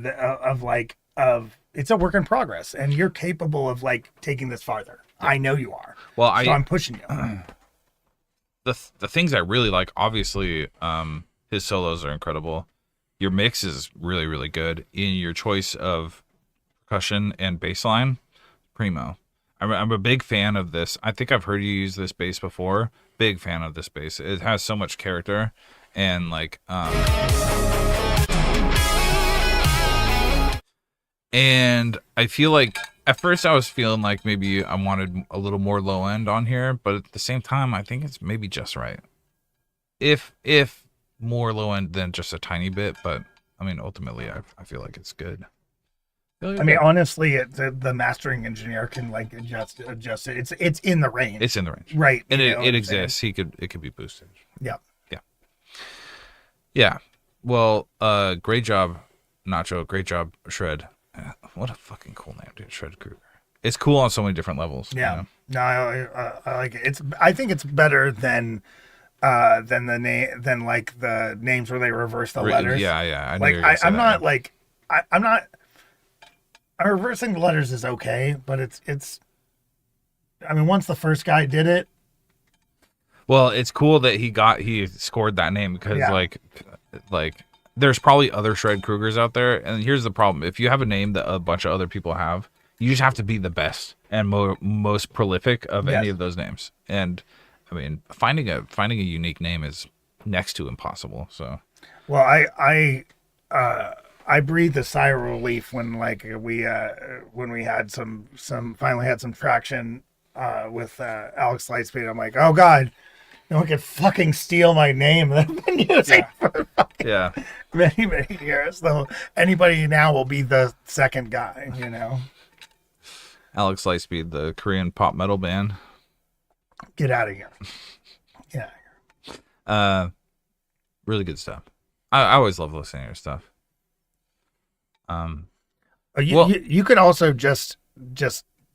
of it's a work in progress, and you're capable of like taking this farther. Yeah. I know you are. Well, I'm pushing you. The things I really like, obviously, his solos are incredible. Your mix is really, really good. In your choice of percussion and bass line, primo. I'm a big fan of this. I think I've heard you use this bass before. Big fan of this bass. It has so much character, and like and I feel like at first I was feeling like maybe I wanted a little more low end on here, but at the same time I think it's maybe just right. If more low end than just a tiny bit, but I mean ultimately I feel like it's good. I mean, honestly, the mastering engineer can like adjust it. It's in the range. It's in the range, right? And it exists. It could be boosted. Yeah. Well, great job, Nacho. Great job, Shred. What a fucking cool name, dude. Shred Kruger. It's cool on so many different levels. Yeah. You know? No, I like it. I think it's better than the name than like the names where they reverse the letters. Yeah. I knew you Like were gonna say I'm that, not yeah. like I'm not. Reversing the letters is okay, but it's. I mean, once the first guy did it. Well, it's cool that he scored that name because Yeah. like there's probably other Shred Krugers out there, and here's the problem: if you have a name that a bunch of other people have, you just have to be the best and most prolific of any Yes. of those names. And I mean, finding a unique name is next to impossible. So Well, I breathed a sigh of relief when like we had some finally had some traction with Alex Lightspeed. I'm like, oh god, no one could fucking steal my name that I've been using for yeah, many years. So anybody now will be the second guy, you know. Alex Lightspeed, the Korean pop metal band. Get out of here. Get out of here. Really good stuff. I always love listening to your stuff. You could also just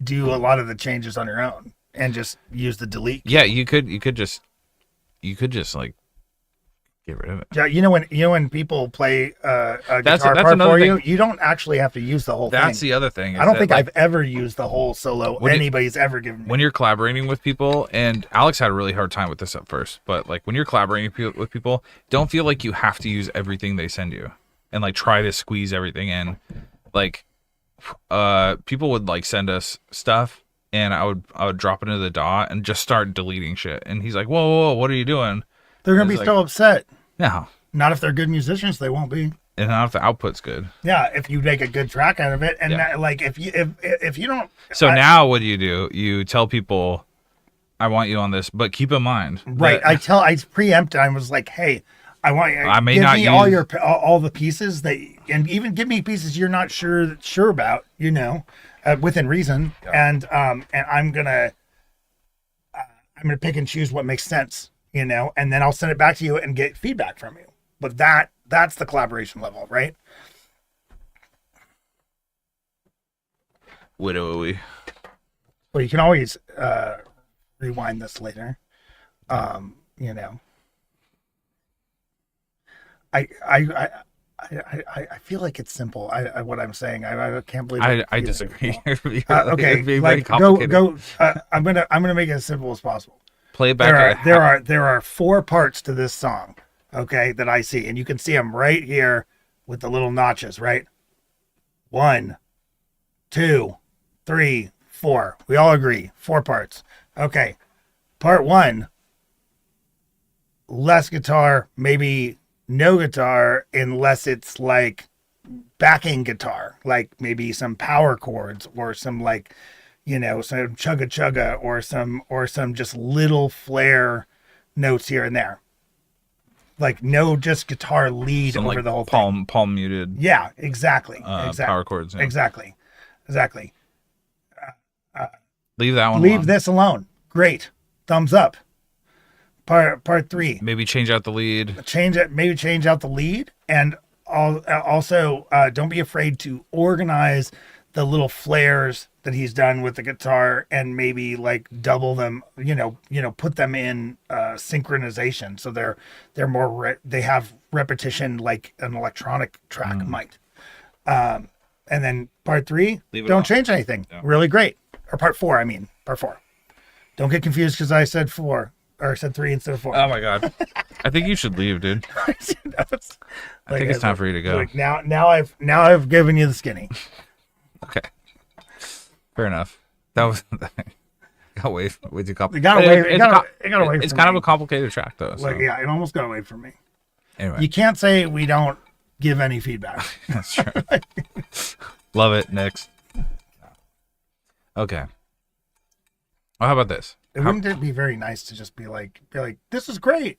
do a lot of the changes on your own and just use the delete key. Yeah, you could just like get rid of it. Yeah, you know when people play a That's guitar part another for thing. you don't actually have to use the whole That's thing. the other thing. I don't think I've ever used the whole solo When you- anybody's ever given me. when you're collaborating with people, and Alex had a really hard time with this at first, but like when you're collaborating with people, don't feel like you have to use everything they send you and like try to squeeze everything in. Like people would like send us stuff and I would drop it into the DAW and just start deleting shit. And he's like, whoa, what are you doing? They're gonna be it's so upset. No. Not if they're good musicians, they won't be. And not if the output's good. Yeah, if you make a good track out of it, and Yeah. that, like if you don't. So now what do? You tell people, I want you on this, but keep in mind. Right, that- I preempt. I was like, hey, I want you. I may give not me all use- all the pieces that, and even give me pieces you're not sure about. You know, within reason, and I'm gonna pick and choose what makes sense. You know, and then I'll send it back to you and get feedback from you. But that's the collaboration level, right? Widowy. Well, you can always rewind this later. You know, I feel like it's simple. What I'm saying, I can't believe I disagree. Okay, It'd be very like complicated. go. I'm gonna make it as simple as possible. Play it back. There are 4 parts to this song, okay, that I see, and you can see them right here with the little notches, right? 1, 2, 3, 4. We all agree, 4 parts. Okay, part 1, less guitar, maybe no guitar, unless it's like backing guitar, like maybe some power chords or some like, you know, some chugga chugga or some just little flare notes here and there. Like no just guitar lead Some, over like, the whole thing. palm muted. Yeah, exactly. Power chords. Yeah. Exactly. Leave that one. Leave alone. this alone. Great. Thumbs up. Part 3. Maybe change out the lead. Maybe change out the lead, and also don't be afraid to organize the little flares that he's done with the guitar and maybe like double them, you know, put them in synchronization so they're more they have repetition like an electronic track might. And then part 3, Leave it don't alone. change anything. Yeah. Really great. Or part 4, I mean, part 4. Don't get confused because I said 4 or said 3 instead of 4. Oh my god. I think you should leave, dude. I think it's time for you to go. Like now I've given you the skinny. Okay. Fair enough. That was got way too complicated. It got away. It's from kind me. of a complicated track though. So. Like, yeah, it almost got away from me. Anyway, You can't say we don't give any feedback. that's true. Love it. Next. Okay. Well, how about this? Wouldn't it be very nice to just be like, this is great?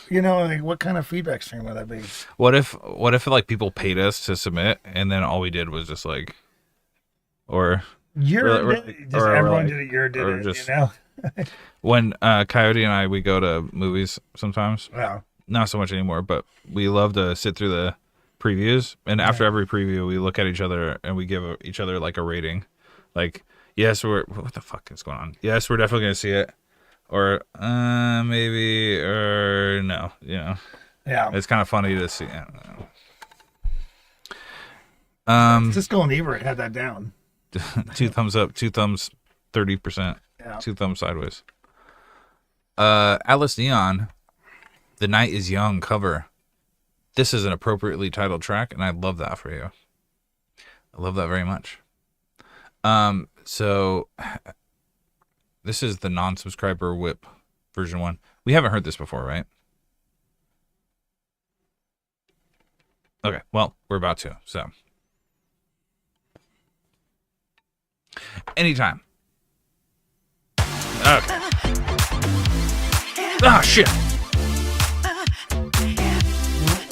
You know, like what kind of feedback stream would that be? What if like people paid us to submit and then all we did was just like, or Everyone did it. You know. when Coyote and I we go to movies sometimes. Yeah. Not so much anymore, but we love to sit through the previews, and after every preview, we look at each other and we give each other like a rating, like yes, what the fuck is going on? Yes, we're definitely gonna see it, or maybe, or no, Yeah. It's kind of funny to see. I don't know. Cisco and Ebert had that down. 2 thumbs up, 2 thumbs, 30%, Yeah. 2 thumbs sideways. Atlas Neon, The Night is Young cover. This is an appropriately titled track, and I love that for you. I love that very much. So this is the non-subscriber whip version 1. We haven't heard this before, right? Okay, well, we're about to, so. Anytime. Okay. Ah, shit.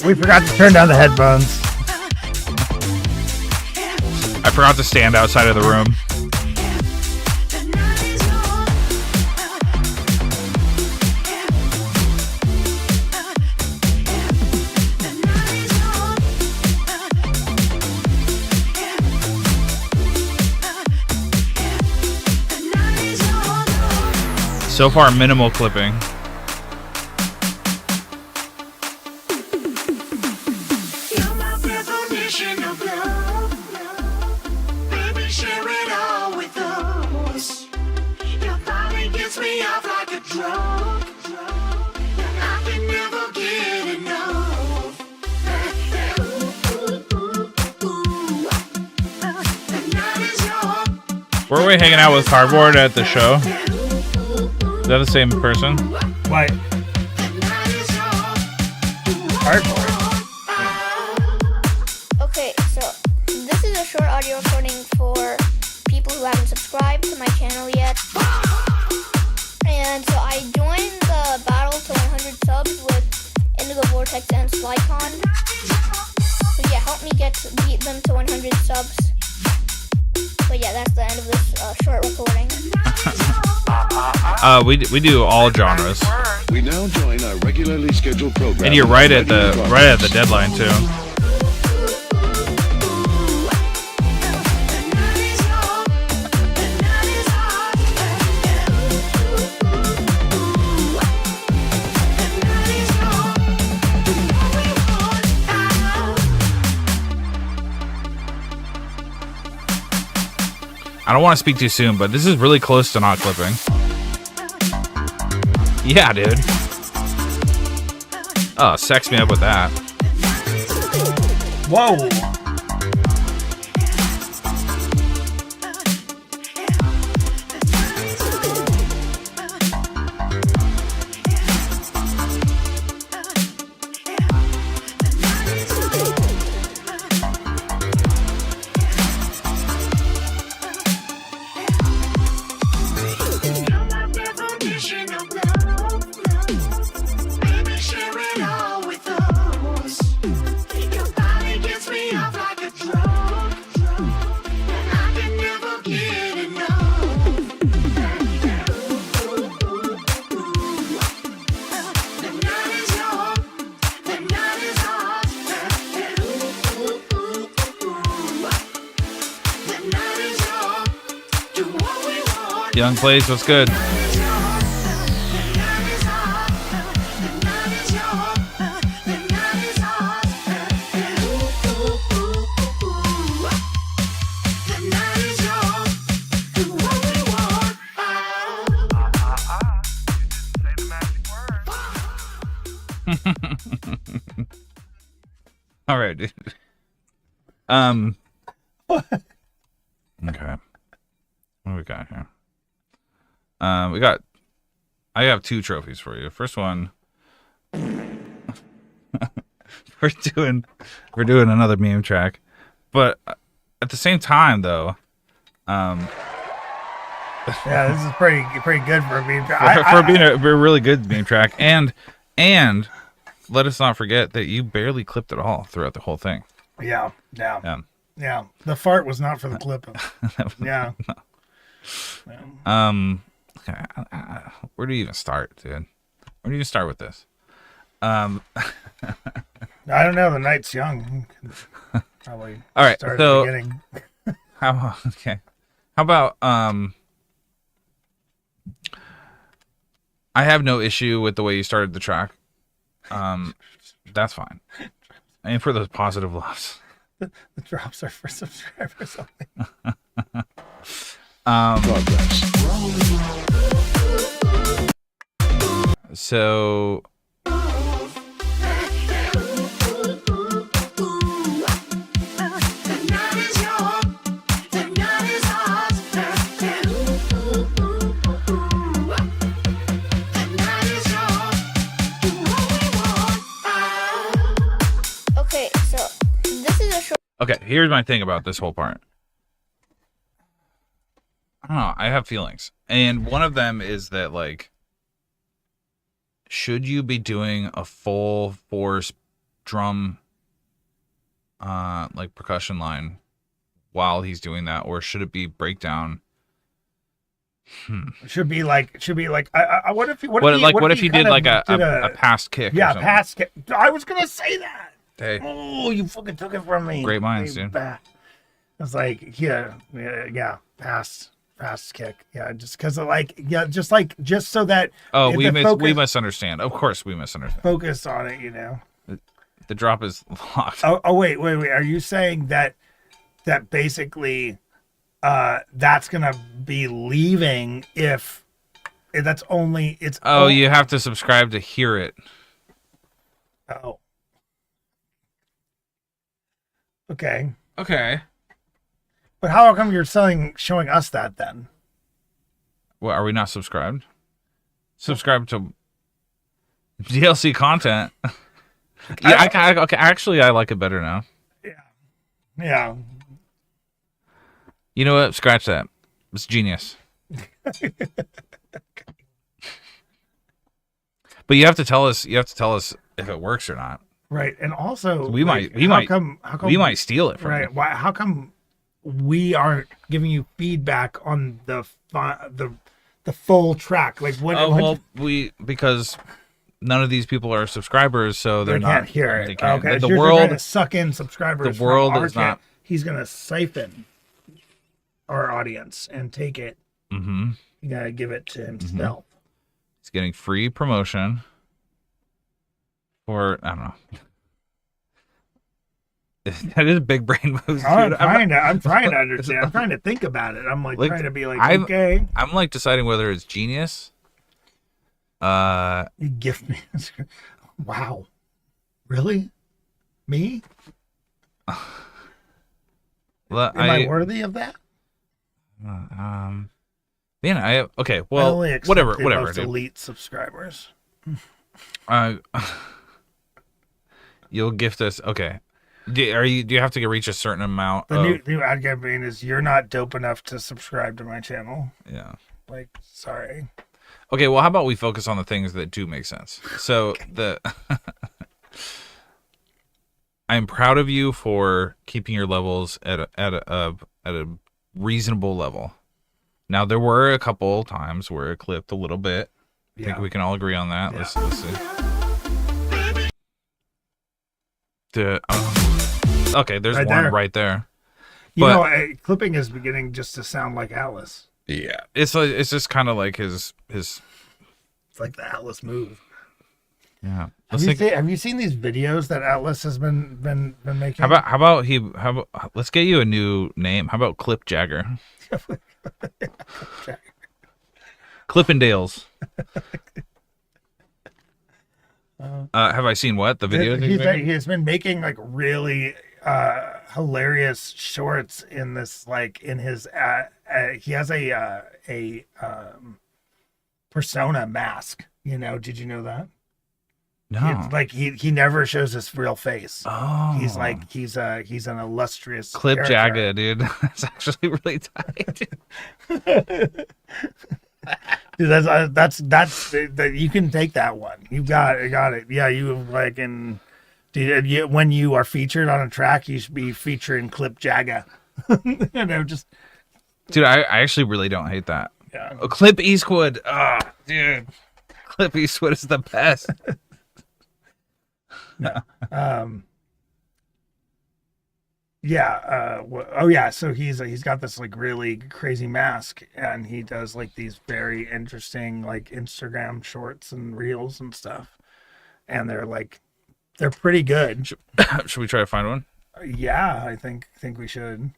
We forgot to turn down the headphones. I forgot to stand outside of the room. So far, minimal clipping. You're my definition of love. Baby, share it all with us. Your body gets me off like a drug. I can never get enough. The night is young. Were we hanging out with Cardboard at the show? Is that the same person? Why? Hardcore. Okay, so this is a short audio recording for people who haven't subscribed to my channel yet. And so I joined the battle to 100 subs with Indigo Vortex and Slycon. So yeah, help me beat them to 100 subs. But yeah, that's the end of this short recording. We do all genres, We now join our regularly scheduled program. and you're right at the deadline too. I don't want to speak too soon, but this is really close to not clipping. Yeah, dude. Oh, sex me up with that. Whoa. You're my definition of love. Baby, share it all with us. Your body gets me off like a drug. And I can never get enough. The night is young. The night is hot. The night is young. Do what we want. Young plays, what's good? All right, dude. Okay. What do we got here? I have 2 trophies for you. First one, we're doing another meme track, but at the same time though, Yeah, this is pretty good for me. for being a really good meme track, and let us not forget that you barely clipped it all throughout the whole thing. Yeah. The fart was not for the clipping. Yeah. Okay, where do you even start, dude? Where do you start with this? I don't know. The night's young. Probably. All right, start so- at the beginning. How about I have no issue with the way you started the track. That's fine. I mean, for those positive laughs. The drops are for subscribers only. Progress. So Okay, so this is a short. okay, here's my thing about this whole part. I don't know. I have feelings, and one of them is that like, should you be doing a full force drum, like percussion line, while he's doing that, or should it be breakdown? Should be like. I what if you What if you did kind like of a past kick? or yeah something? pass kick? I was gonna say that. Hey, Oh, you fucking took it from me. Great minds, You dude. bat. It's like yeah, pass kick. Yeah, just because of like just so that oh, if we the misunderstand. Of course, we misunderstand. focus on it. You know. The drop is locked. Oh wait. Are you saying that basically that's gonna be leaving if that's only it's Oh, you have to subscribe to hear it. oh okay, Okay. but how come you're showing us that then? Well, are we not subscribed? Subscribe to DLC content. Yeah, okay. Actually, I like it better now. Yeah. You know what? Scratch that. It's genius. But you have to tell us. You have to tell us if it works or not. Right, and also We like, might. how come We might steal it from right? you. Why? How come we aren't giving you feedback on the full track? Like what? Oh what well, because none of these people are subscribers, so they they're can't not. hear it. They can't. Okay, The you're world. trying to suck in subscribers. the world from our is not- He's gonna siphon our audience and take it. Mm-hmm. You gotta give it to himself. He's getting free promotion for I don't know. That is big brain moves. I'm dude. trying to understand. I'm trying to think about it. I'm like trying to be like, okay, I'm like deciding whether it's genius. you gift me. Wow, really? Me? Am Am I worthy of that? Man, okay. I Well, only accept whatever, the whatever. most Dude. elite subscribers. You'll gift us. Okay. Do you have to reach a certain amount? The new ad campaign is you're not dope enough to subscribe to my channel. Yeah. Like, sorry. Okay. Well, how about we focus on the things that do make sense? So I'm proud of you for keeping your levels at a reasonable level. Now there were a couple times where it clipped a little bit. I think we can all agree on that. Yeah. Let's see. Okay, there's Right one there. right there. You But- know, clipping is beginning just to sound like Alice. Yeah, it's just kind of like his. It's like the Atlas move. Yeah. Have you seen these videos that Atlas has been making? How about let's get you a new name. How about Clip Jagger? Clippendales. Have I seen what the video? He's been making like really hilarious shorts in this in his he has a persona mask. You know, did you know that? No. It's like he never shows his real face. Oh. He's like he's an illustrious Clip character. Jagger, dude. That's actually really tight. Dude, that's that you can take that one. You got it. Yeah, you like in dude, when you are featured on a track, you should be featuring Clip Jagger. You know, just Dude, I actually really don't hate that. yeah. Oh, Clip Eastwood. Dude. Clip Eastwood is the best. So he's got this like really crazy mask, and he does like these very interesting like Instagram shorts and reels and stuff, and they're pretty good. Should we try to find one? Yeah, I think we should.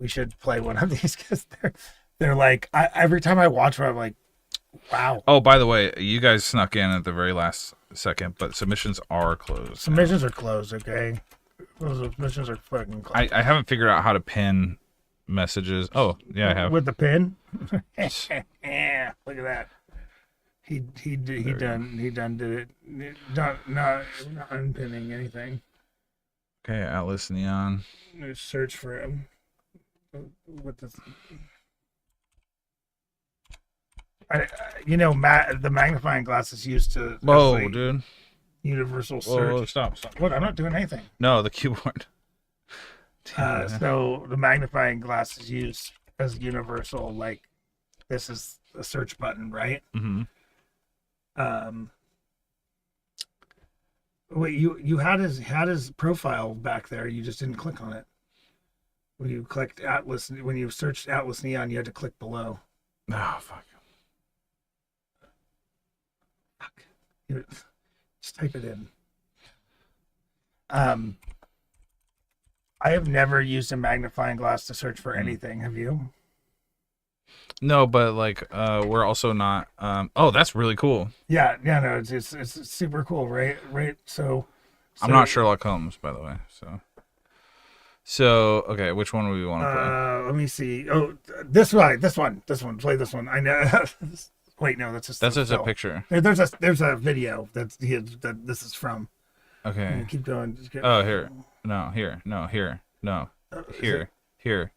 We should play one of these because they're like every time I watch one, I'm like, wow. Oh, by the way, you guys snuck in at the very last second, but submissions are closed. Submissions are closed. Okay. Those submissions are fucking closed. I haven't figured out how to pin messages. Oh, yeah, I have. With the pin. Yeah, look at that. He did it. Not unpinning anything. Okay, Atlas Neon. Let's search for him. With this. The magnifying glass is used to. Whoa, dude. Universal search. Whoa, stop. What? I'm not doing anything. No, the keyboard. So the magnifying glass is used as universal. Like, this is a search button, right? Mm-hmm. Wait, you had his profile back there. You just didn't click on it. When you clicked Atlas, when you searched Atlas Neon, you had to click below. Oh, fuck. Just type it in. I have never used a magnifying glass to search for anything. Have you? No, but like we're also not. Oh, that's really cool. Yeah, no, it's super cool, right? So I'm not Sherlock Holmes, by the way. So okay, which one do we want to play? Let me see. Oh, this one. Play this one. I know. Wait, no, that's just a picture. There's a video that this is from. Okay. Keep going. Oh, here. No, here. No, here. No. Here. Here.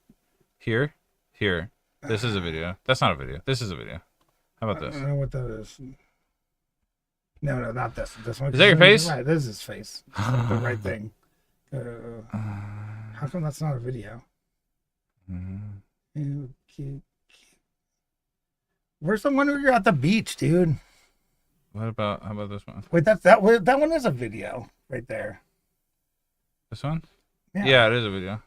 This is a video. That's not a video. This is a video. How about this? I don't know what that is. No, not this. This one. Is that your face? Right, this is his face. The right thing. How come that's not a video? Cute. Where's the one where you're at the beach, dude? How about this one? Wait, that one is a video right there. This one? Yeah, it is a video.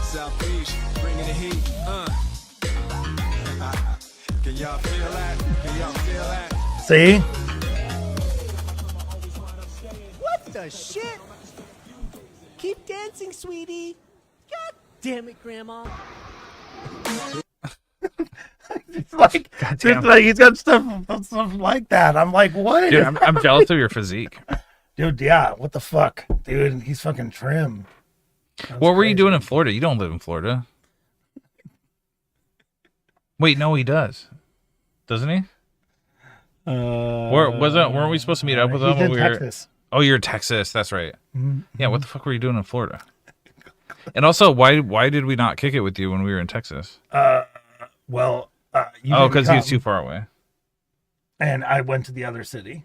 Southeast, bringing the heat. Can y'all feel that? See? What the shit? Keep dancing, sweetie. God damn it, Grandma. It's like, he's got stuff like that. I'm like, what? Dude, I'm jealous of your physique. Dude, yeah, what the fuck? Dude, he's fucking trim. What were you doing in Florida? You don't live in Florida. Wait, no, he does. Doesn't he? Weren't we supposed to meet up with him when we were? Texas. Oh, you're in Texas. That's right. Mm-hmm. Yeah, what the fuck were you doing in Florida? And also, why did we not kick it with you when we were in Texas? Well, because he was too far away. And I went to the other city.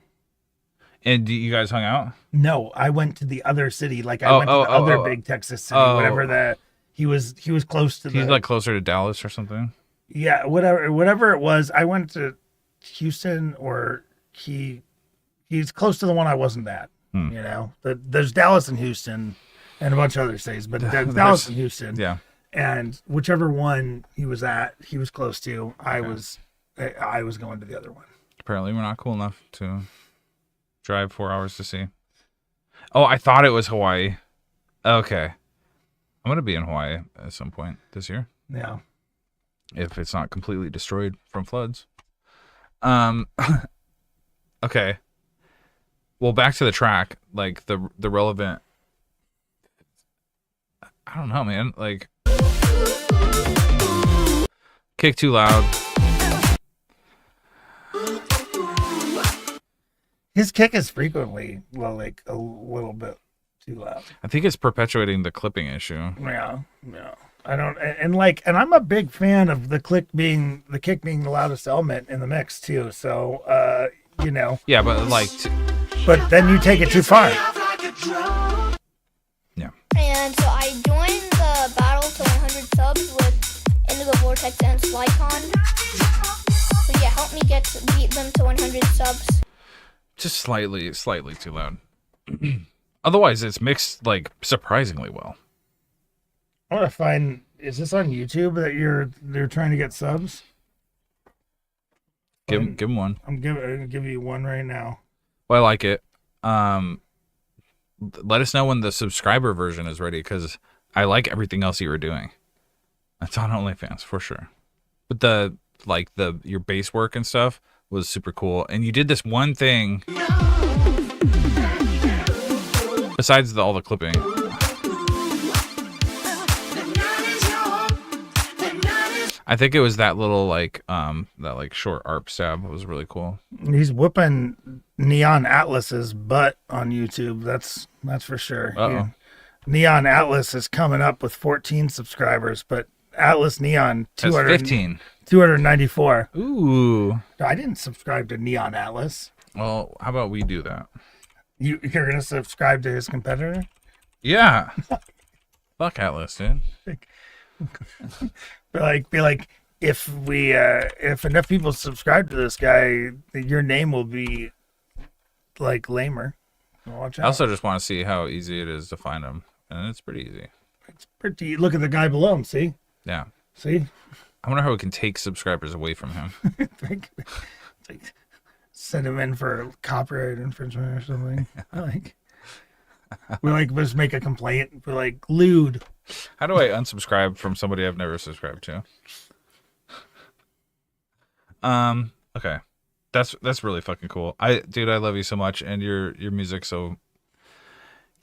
And you guys hung out? No, I went to the other city. Like I went to the other big Texas city, whatever he was close to. He's like closer to Dallas or something. Yeah, whatever it was. I went to Houston, or he's close to the one I wasn't at. You know, there's Dallas and Houston, and a bunch of other cities, but Dallas and Houston. Yeah. And whichever one he was at, he was close to. I was going to the other one. Apparently, we're not cool enough to drive 4 hours to see. Oh, I thought it was Hawaii. Okay. I'm gonna be in Hawaii at some point this year. Yeah. If it's not completely destroyed from floods. Okay. Well, back to the track, like the relevant. I don't know, man. Like, kick too loud. His kick is frequently like a little bit too loud. I think it's perpetuating the clipping issue. Yeah. I don't, and I'm a big fan of the kick being the loudest element in the mix too. So, you know. Yeah, but like. But then you take it too far. Yeah. And so I joined the battle to 100 subs with Indigo Vortex and Slycon. So yeah, help me beat them to 100 subs. Just slightly too loud. Otherwise, it's mixed like surprisingly well. I want to find. Is this on YouTube that they're trying to get subs? Give him one. I'm gonna give you one right now. Well, I like it. Let us know when the subscriber version is ready, because I like everything else you were doing. That's on OnlyFans for sure. But your bass work and stuff was super cool, and you did this one thing. Besides all the clipping. I think it was that little short ARP stab was really cool. He's whooping Neon Atlas's butt on YouTube. That's for sure. Uh-oh. Neon Atlas is coming up with 14 subscribers, but Atlas Neon 294. Ooh. I didn't subscribe to Neon Atlas. Well, how about we do that? You're gonna subscribe to his competitor? Yeah. Fuck Atlas, dude. Be like, if enough people subscribe to this guy, your name will be like lamer. Watch out. I also just want to see how easy it is to find him, and it's pretty easy. It's pretty. Look at the guy below him. See? Yeah. See? I wonder how we can take subscribers away from him. Like, send him in for copyright infringement or something. We just make a complaint. We're like, lewd. How do I unsubscribe from somebody I've never subscribed to? Okay. That's really fucking cool. Dude, I love you so much, and your music, so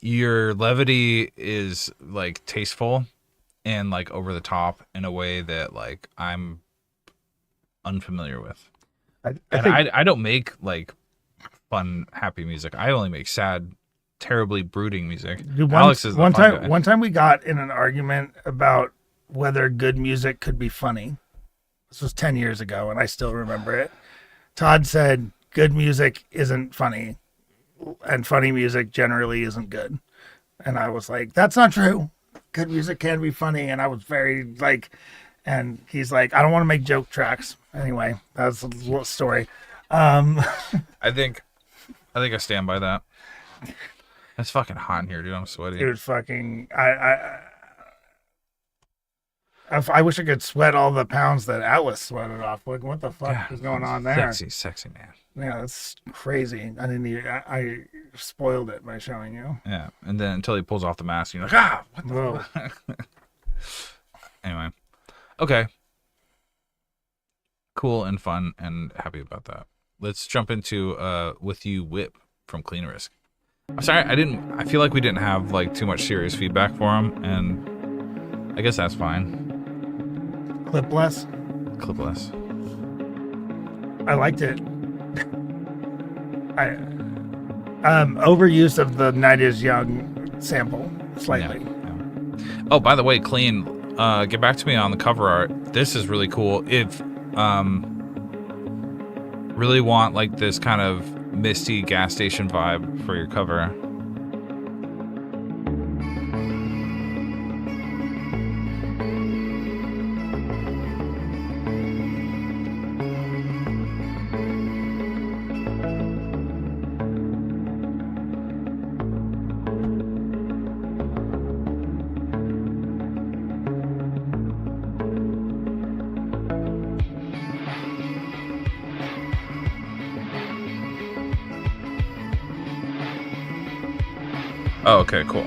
your levity is like tasteful and like over the top in a way that like I'm unfamiliar with. I don't make like fun, happy music. I only make sad, terribly brooding music. Dude, one time we got in an argument about whether good music could be funny. This was 10 years ago, and I still remember it. Todd said good music isn't funny, and funny music generally isn't good. And I was like, that's not true. Good music can be funny. And I was very like, and he's like, I don't want to make joke tracks. Anyway, that's a little story. I think I stand by that. It's fucking hot in here, dude. I'm sweaty. Dude, fucking, I wish I could sweat all the pounds that Atlas sweated off. Like, what the fuck is going on there? Sexy man. Yeah, that's crazy. I spoiled it by showing you. Yeah, and then until he pulls off the mask, you're like, what the fuck? Anyway, okay. Cool and fun and happy about that. Let's jump into With You Whip from Clean Risk. I'm sorry, I feel like we didn't have like too much serious feedback for him, and I guess that's fine. Clipless. I liked it. Overuse of the Night is Young sample slightly. Yeah. Oh, by the way, Clean, get back to me on the cover art. This is really cool. If really want like this kind of misty gas station vibe for your cover. Oh, okay, cool.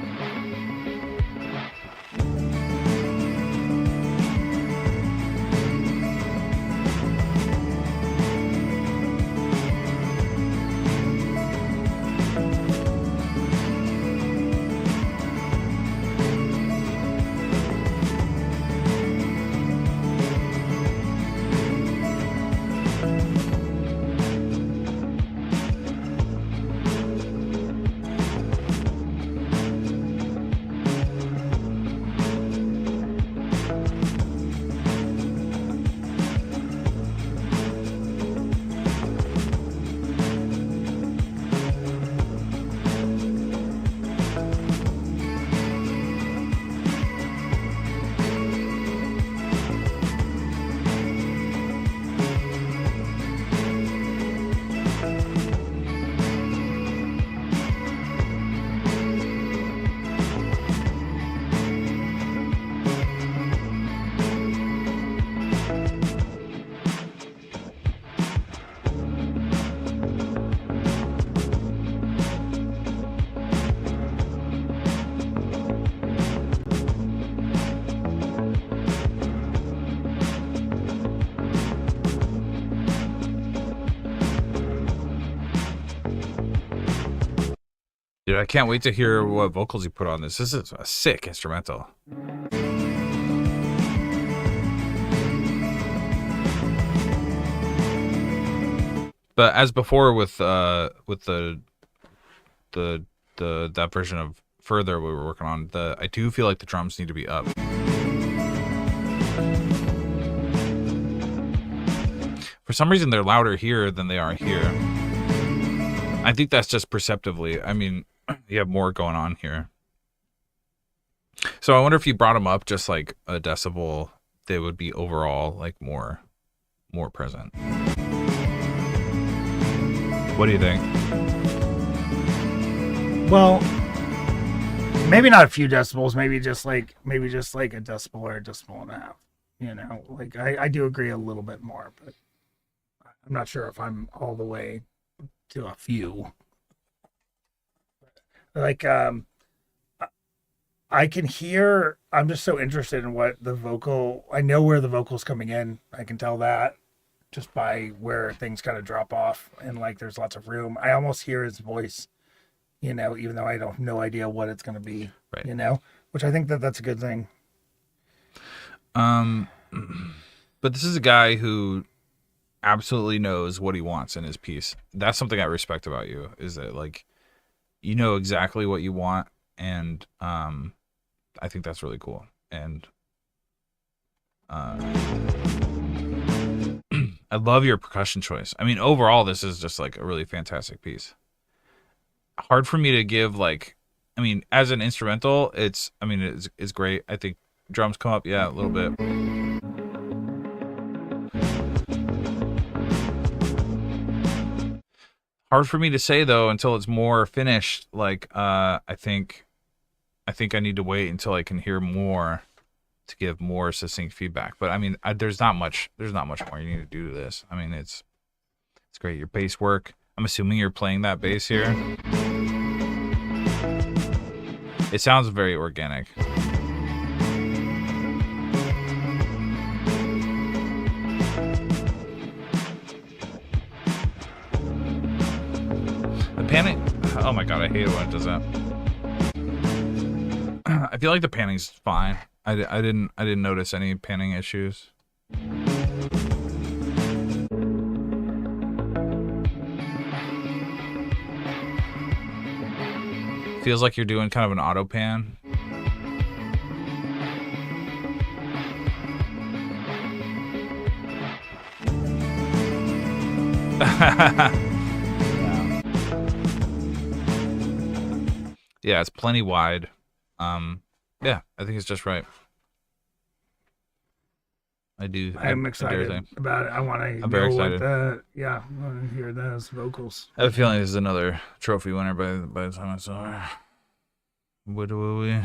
Dude, I can't wait to hear what vocals he put on this. This is a sick instrumental. But as before with the that version of Further we were working on, I do feel like the drums need to be up. For some reason they're louder here than they are here. I think that's just perceptively. I mean, you have more going on here. So I wonder if you brought them up just like a decibel, they would be overall like more present. What do you think? Well, maybe not a few decibels, maybe just like a decibel or a decibel and a half. You know, like I do agree a little bit more, but I'm not sure if I'm all the way to a few. Like I can hear, I'm just so interested in what the vocal, I know where the vocal's coming in. I can tell that just by where things kind of drop off and like there's lots of room. I almost hear his voice, you know, even though I don't have no idea what it's going to be, right. You know, which I think that's a good thing. But this is a guy who absolutely knows what he wants in his piece. That's something I respect about you, is that like, you know exactly what you want. And, I think that's really cool. And, I love your percussion choice. I mean, overall, this is just like a really fantastic piece. Hard for me to give like, I mean, as an instrumental, it's great. I think drums come up, yeah, a little bit. Hard for me to say though until it's more finished. Like, I think I need to wait until I can hear more to give more succinct feedback. But I mean, there's not much more you need to do to this. I mean, it's great. Your bass work. I'm assuming you're playing that bass here. It sounds very organic. The panning. Oh my god, I hate it when it does that. I feel like the panning's fine. I didn't notice any panning issues. Feels like you're doing kind of an auto pan. Yeah, it's plenty wide. Yeah, I think it's just right. I'm excited about it. I want to know very excited. I want to hear those vocals. I have a feeling this is another trophy winner by the time I saw her. What do we?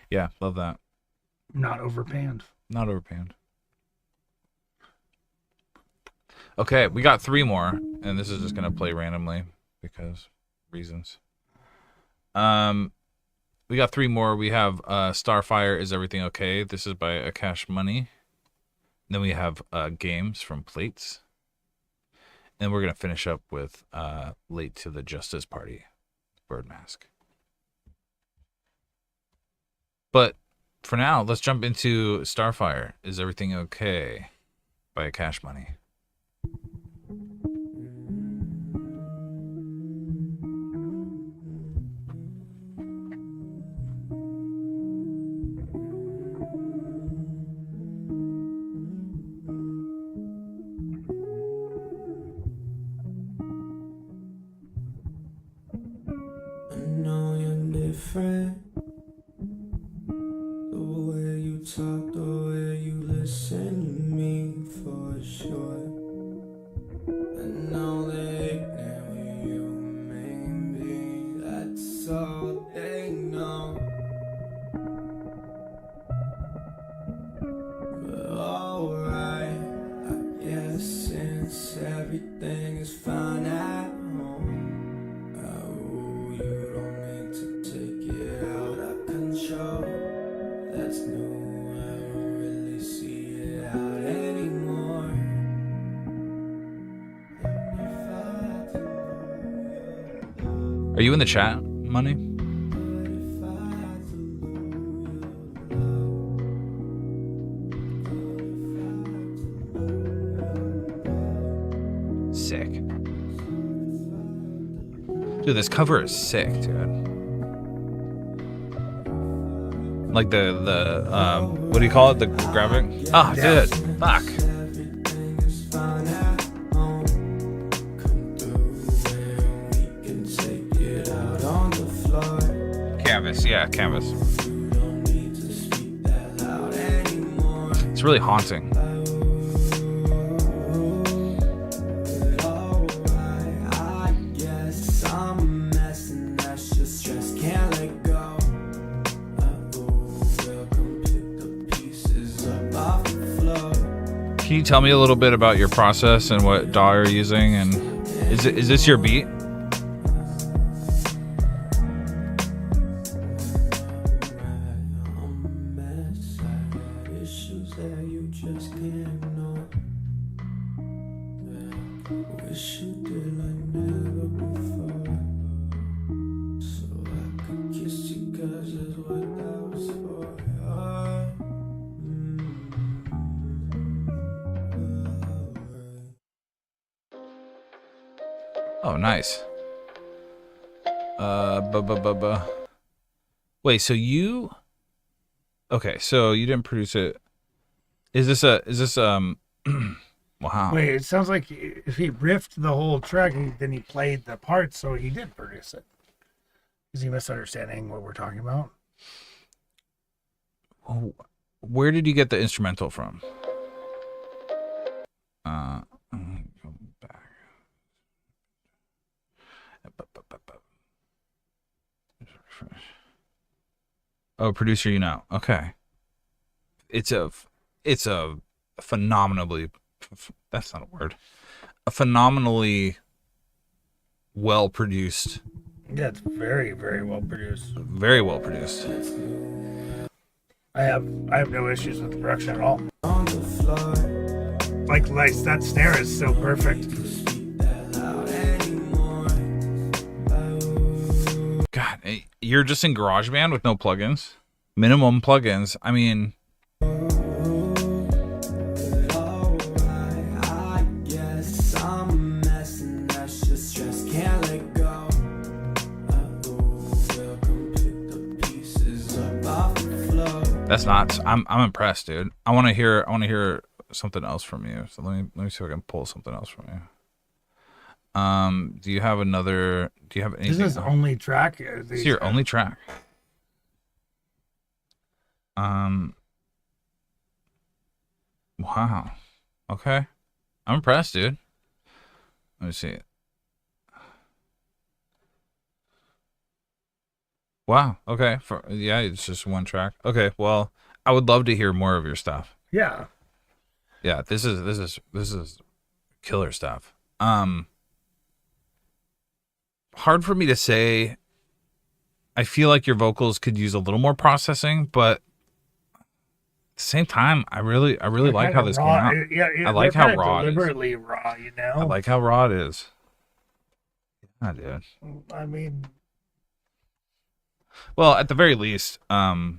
Yeah, love that. Not overpanned. Not overpanned. Okay, we got 3 more, and this is just gonna play randomly because reasons. We got 3 more. We have Starfire, Is Everything Okay? This is by Akash Money. Then we have Games from Plates. And we're gonna finish up with Late to the Justice Party, Bird Mask. But for now, let's jump into Starfire, Is Everything Okay? By Akash Money. Different. The way you talk, the way you listen to me, for sure. I know they ignorant you may be, that's all they know. But alright, I guess since everything is fine at home, you don't need to take it out of control. That's new, I don't really see it out anymore. And if Are you in the chat, Money? Sick. Dude, this cover is sick, dude. Like the what do you call it? The graphic? Oh, dude. Fuck. Canvas, yeah, canvas. It's really haunting. Can you tell me a little bit about your process and what DAW you're using? And is this your beat? Oh, nice. Wait, so you... Okay, so you didn't produce it. Is this wow. Wait, it sounds like if he riffed the whole track, then he played the parts, so he did produce it. Is he misunderstanding what we're talking about? Oh, where did you get the instrumental from? Go back. Oh, producer, you know. Okay. It's a phenomenally, that's not a word. A phenomenally well produced. Yeah, it's very, very well produced. Very well produced. I have no issues with the production at all. Like that snare is so perfect. God, you're just in GarageBand with no plugins? Minimum plugins. I mean... That's nuts. I'm impressed, dude. I want to hear something else from you. So let me see if I can pull something else from you. Do you have another? Do you have anything? This is only track. This is your only track. Wow. Okay. I'm impressed, dude. Let me see it. Wow. Okay. Yeah, it's just one track. Okay. Well, I would love to hear more of your stuff. Yeah. Yeah. This is killer stuff. Hard for me to say. I feel like your vocals could use a little more processing, but at the same time, I really like how this came out. Yeah, I like how raw it is. Deliberately raw, you know. I like how raw it is. Yeah, dude. I mean. Well, at the very least, yeah.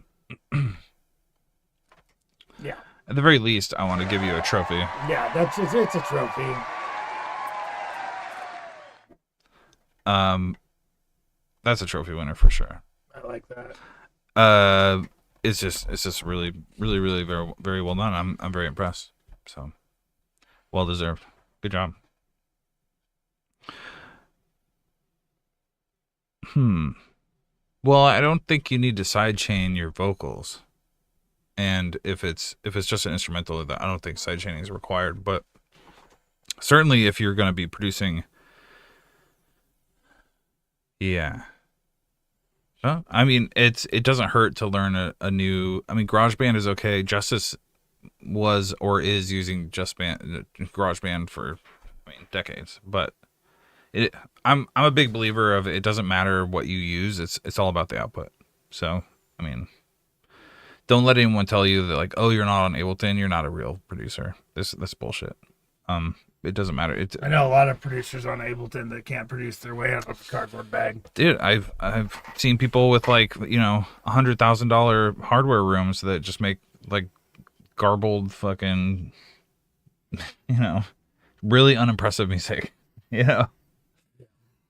At the very least, I want to give you a trophy. Yeah, it's a trophy. That's a trophy winner for sure. I like that. It's just really very very well done. I'm very impressed. So, well deserved. Good job. Well, I don't think you need to sidechain your vocals. And if it's just an instrumental, I don't think sidechaining is required. But certainly, if you're going to be producing, yeah. I mean, it doesn't hurt to learn a new. I mean, GarageBand is okay. Justice was or is using GarageBand for, decades. But I'm a big believer of it doesn't matter what you use. It's all about the output. So I mean, don't let anyone tell you that like, oh, you're not on Ableton, you're not a real producer. That's bullshit. It doesn't matter. I know a lot of producers on Ableton that can't produce their way out of a cardboard bag. Dude, I've seen people with like, you know, $100,000 hardware rooms that just make like garbled fucking, you know, really unimpressive music, you know.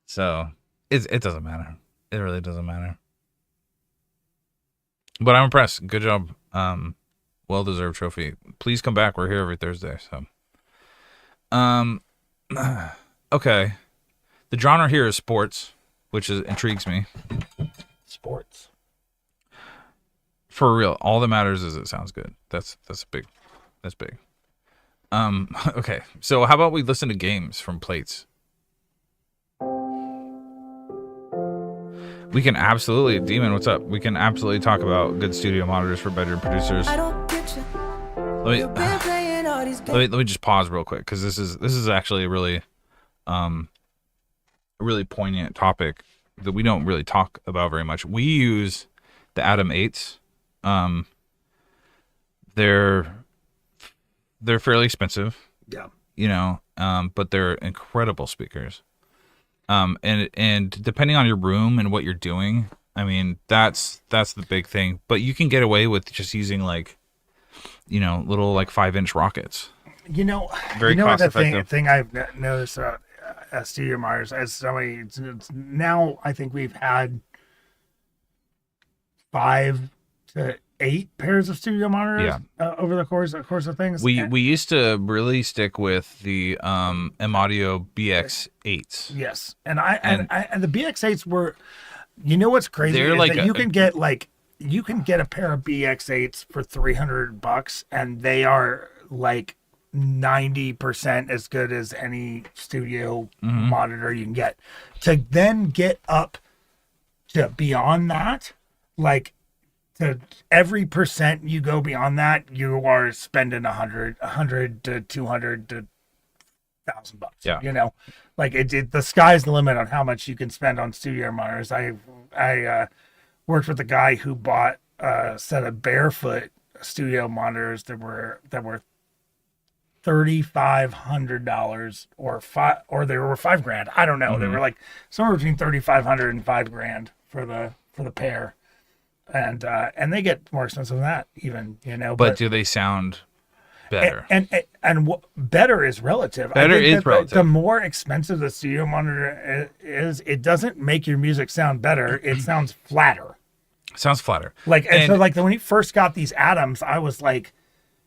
So it doesn't matter. It really doesn't matter. But I'm impressed. Good job. Well deserved trophy. Please come back. We're here every Thursday. So, okay. The genre here is sports, which intrigues me. Sports. For real, all that matters is it sounds good. That's big. That's big. Okay. So how about we listen to games from plates? We can absolutely, Demon, what's up? We can absolutely talk about good studio monitors for bedroom producers. Let me just pause real quick, because this is actually a really poignant topic that we don't really talk about very much. We use the Atom 8s. They're fairly expensive. Yeah. You know, but they're incredible speakers. And depending on your room and what you're doing, I mean, that's the big thing. But you can get away with just using, like, you know, little like 5-inch rockets. You know, Very cost effective. thing I've noticed about studio monitors as somebody, it's now I think we've had 5 to 8 pairs of studio monitors over the course of things. We used to really stick with the M-Audio BX8s. Yes, and the BX8s were, you know what's crazy? They're is like that you can get a pair of BX8s for $300, and they are like 90% as good as any studio monitor you can get. To then get up to beyond that, like, to every percent you go beyond that, you are spending $100 to $200 to $1,000. Yeah, you know, like the sky's the limit on how much you can spend on studio monitors. I worked with a guy who bought a set of Barefoot studio monitors that were $3,500 or they were $5,000. I don't know. They were like somewhere between $3,500 and $5,000 for the pair. And they get more expensive than that, even, you know. But do they sound better? And better is relative. Better is relative. The more expensive the studio monitor is, it doesn't make your music sound better. It sounds flatter. Sounds flatter. Like, and so like when he first got these Atoms, I was like,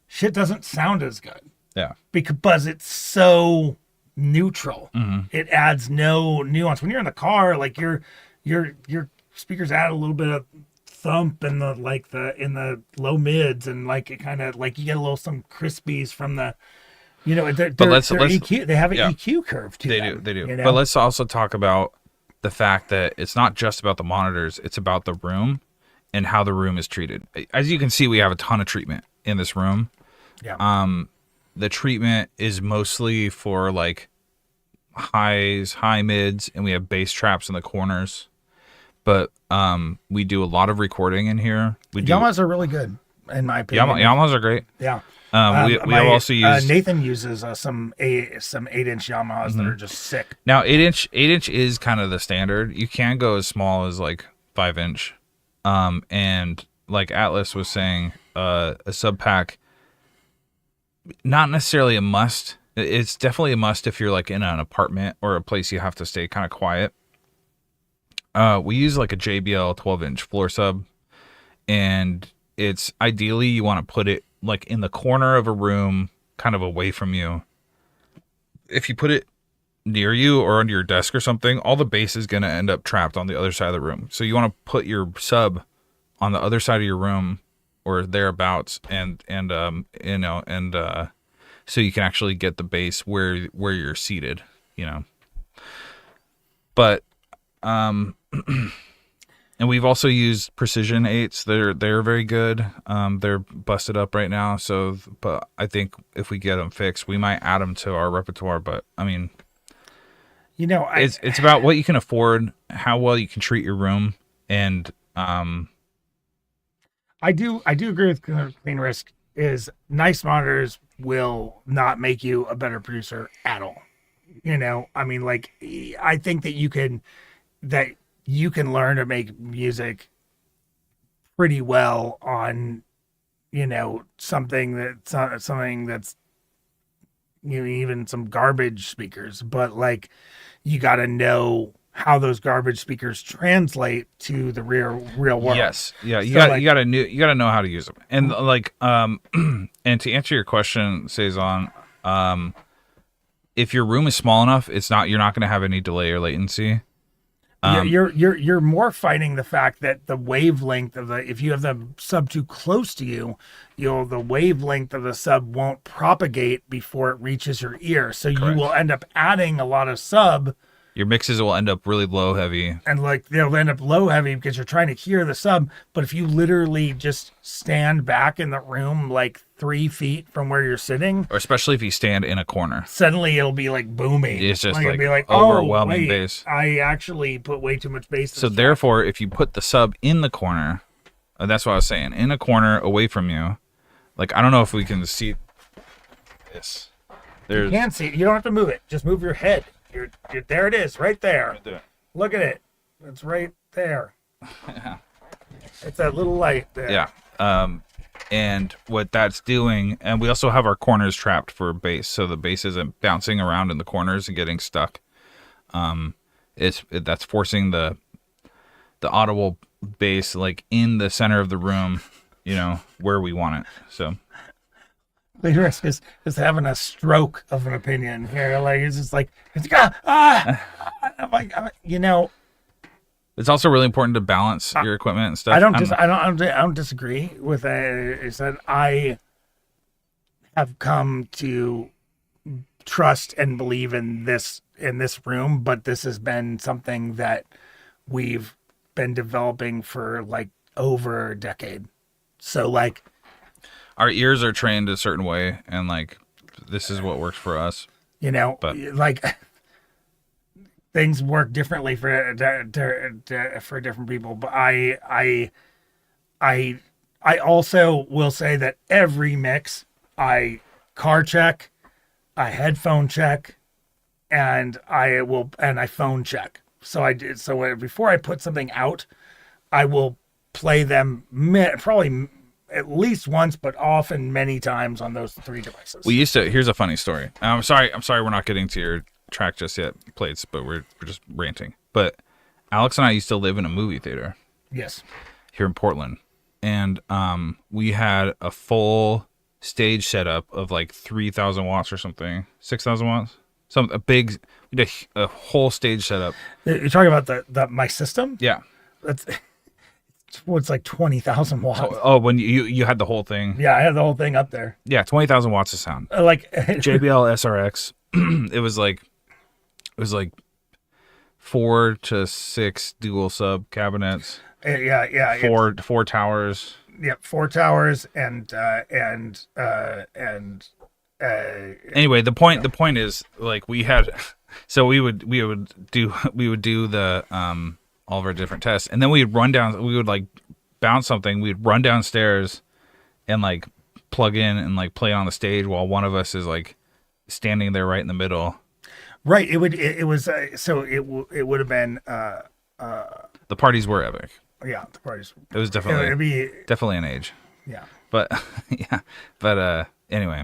shit doesn't sound as good. Yeah. Because it's so neutral. It adds no nuance. When you're in the car, like your speakers add a little bit of thump in the low mids, and like it kind of like you get a little some crispies from the, you know, they're EQ. They have an EQ curve too. They do. You know? But let's also talk about the fact that it's not just about the monitors; it's about the room and how the room is treated. As you can see, we have a ton of treatment in this room. Yeah. The treatment is mostly for like highs, high mids, and we have bass traps in the corners. But we do a lot of recording in here. Yamahas are really good, in my opinion. Yamahas are great. Yeah. We have also used Nathan uses some 8-inch Yamahas that are just sick. Now 8-inch is kind of the standard. You can go as small as like 5-inch, and like Atlas was saying, a sub pack, not necessarily a must. It's definitely a must if you're like in an apartment or a place you have to stay kind of quiet. We use like a JBL 12-inch floor sub, and it's ideally you want to put it like in the corner of a room, kind of away from you. If you put it near you or under your desk or something, all the bass is going to end up trapped on the other side of the room. So you want to put your sub on the other side of your room or thereabouts, and so you can actually get the bass where you're seated, you know. But and we've also used Precision 8s. They're very good. They're busted up right now. So, but I think if we get them fixed, we might add them to our repertoire. But I mean, you know, it's about what you can afford, how well you can treat your room, and I do agree with Clean Risk is nice monitors will not make you a better producer at all. You know, I mean, like, I think that you can learn to make music pretty well on, you know, something that's, you know, even some garbage speakers, but like, you got to know how those garbage speakers translate to the real world. Yes. Yeah. You So, got like- you got to you got to know how to use them. And like and to answer your question, Saison, if your room is small enough, you're not going to have any delay or latency. You're more fighting the fact that the wavelength of if you have the sub too close to you, the wavelength of the sub won't propagate before it reaches your ear. So Correct. you will end up adding a lot of sub, Your mixes will end up really low heavy. and like they'll end up low heavy because you're trying to hear the sub. But if you literally just stand back in the room like 3 feet from where you're sitting, Or especially if you stand in a corner. suddenly it'll be like booming. It's just it'll like be like, overwhelming oh, wait, bass. I actually put way too much bass. So therefore, if you put the sub in the corner, that's what I was saying, in a corner away from you, like, I don't know if we can see this. You can't see it. You don't have to move it. Just move your head. You're there. It is right there. Look at it. It's right there. It's that little light there. Yeah. And what that's doing, and we also have our corners trapped for bass, so the bass isn't bouncing around in the corners and getting stuck. That's forcing the audible bass like in the center of the room, you know, where we want it. So Risk is having a stroke of an opinion here. Like it's just like I'm like, you know. it's also really important to balance your equipment and stuff. I don't disagree with it. Is that I have come to trust and believe in this room, but this has been something that we've been developing for like over a decade. So like Our ears are trained a certain way, and like this is what works for us. you know, But- like things work differently for different people. But I also will say that every mix I car check, I headphone check, and I phone check. So I did. So before I put something out, I will play them probably at least once, but often many times on those 3 devices. We used to. Here's a funny story. I'm sorry. We're not getting to your track just yet, plates, but we're just ranting. But Alex and I used to live in a movie theater Yes. here in Portland, and we had a full stage setup of like 3,000 watts or something, 6,000 watts. We did a whole stage setup. You're talking about my system? Yeah. It's like 20,000 watts. Oh, when you had the whole thing. Yeah, I had the whole thing up there. Yeah, 20,000 watts of sound. Like JBL SRX. It was like 4 to 6 dual sub cabinets. yeah. Four towers. Yeah, 4 towers and Anyway, the point is, like, we had, so we would do the all of our different tests, and then we would like bounce something, we'd run downstairs and like plug in and like play on the stage while one of us is like standing there right in the middle. right. It would have been The parties were epic. yeah, the parties. It was It'd definitely be definitely an age. yeah. But anyway,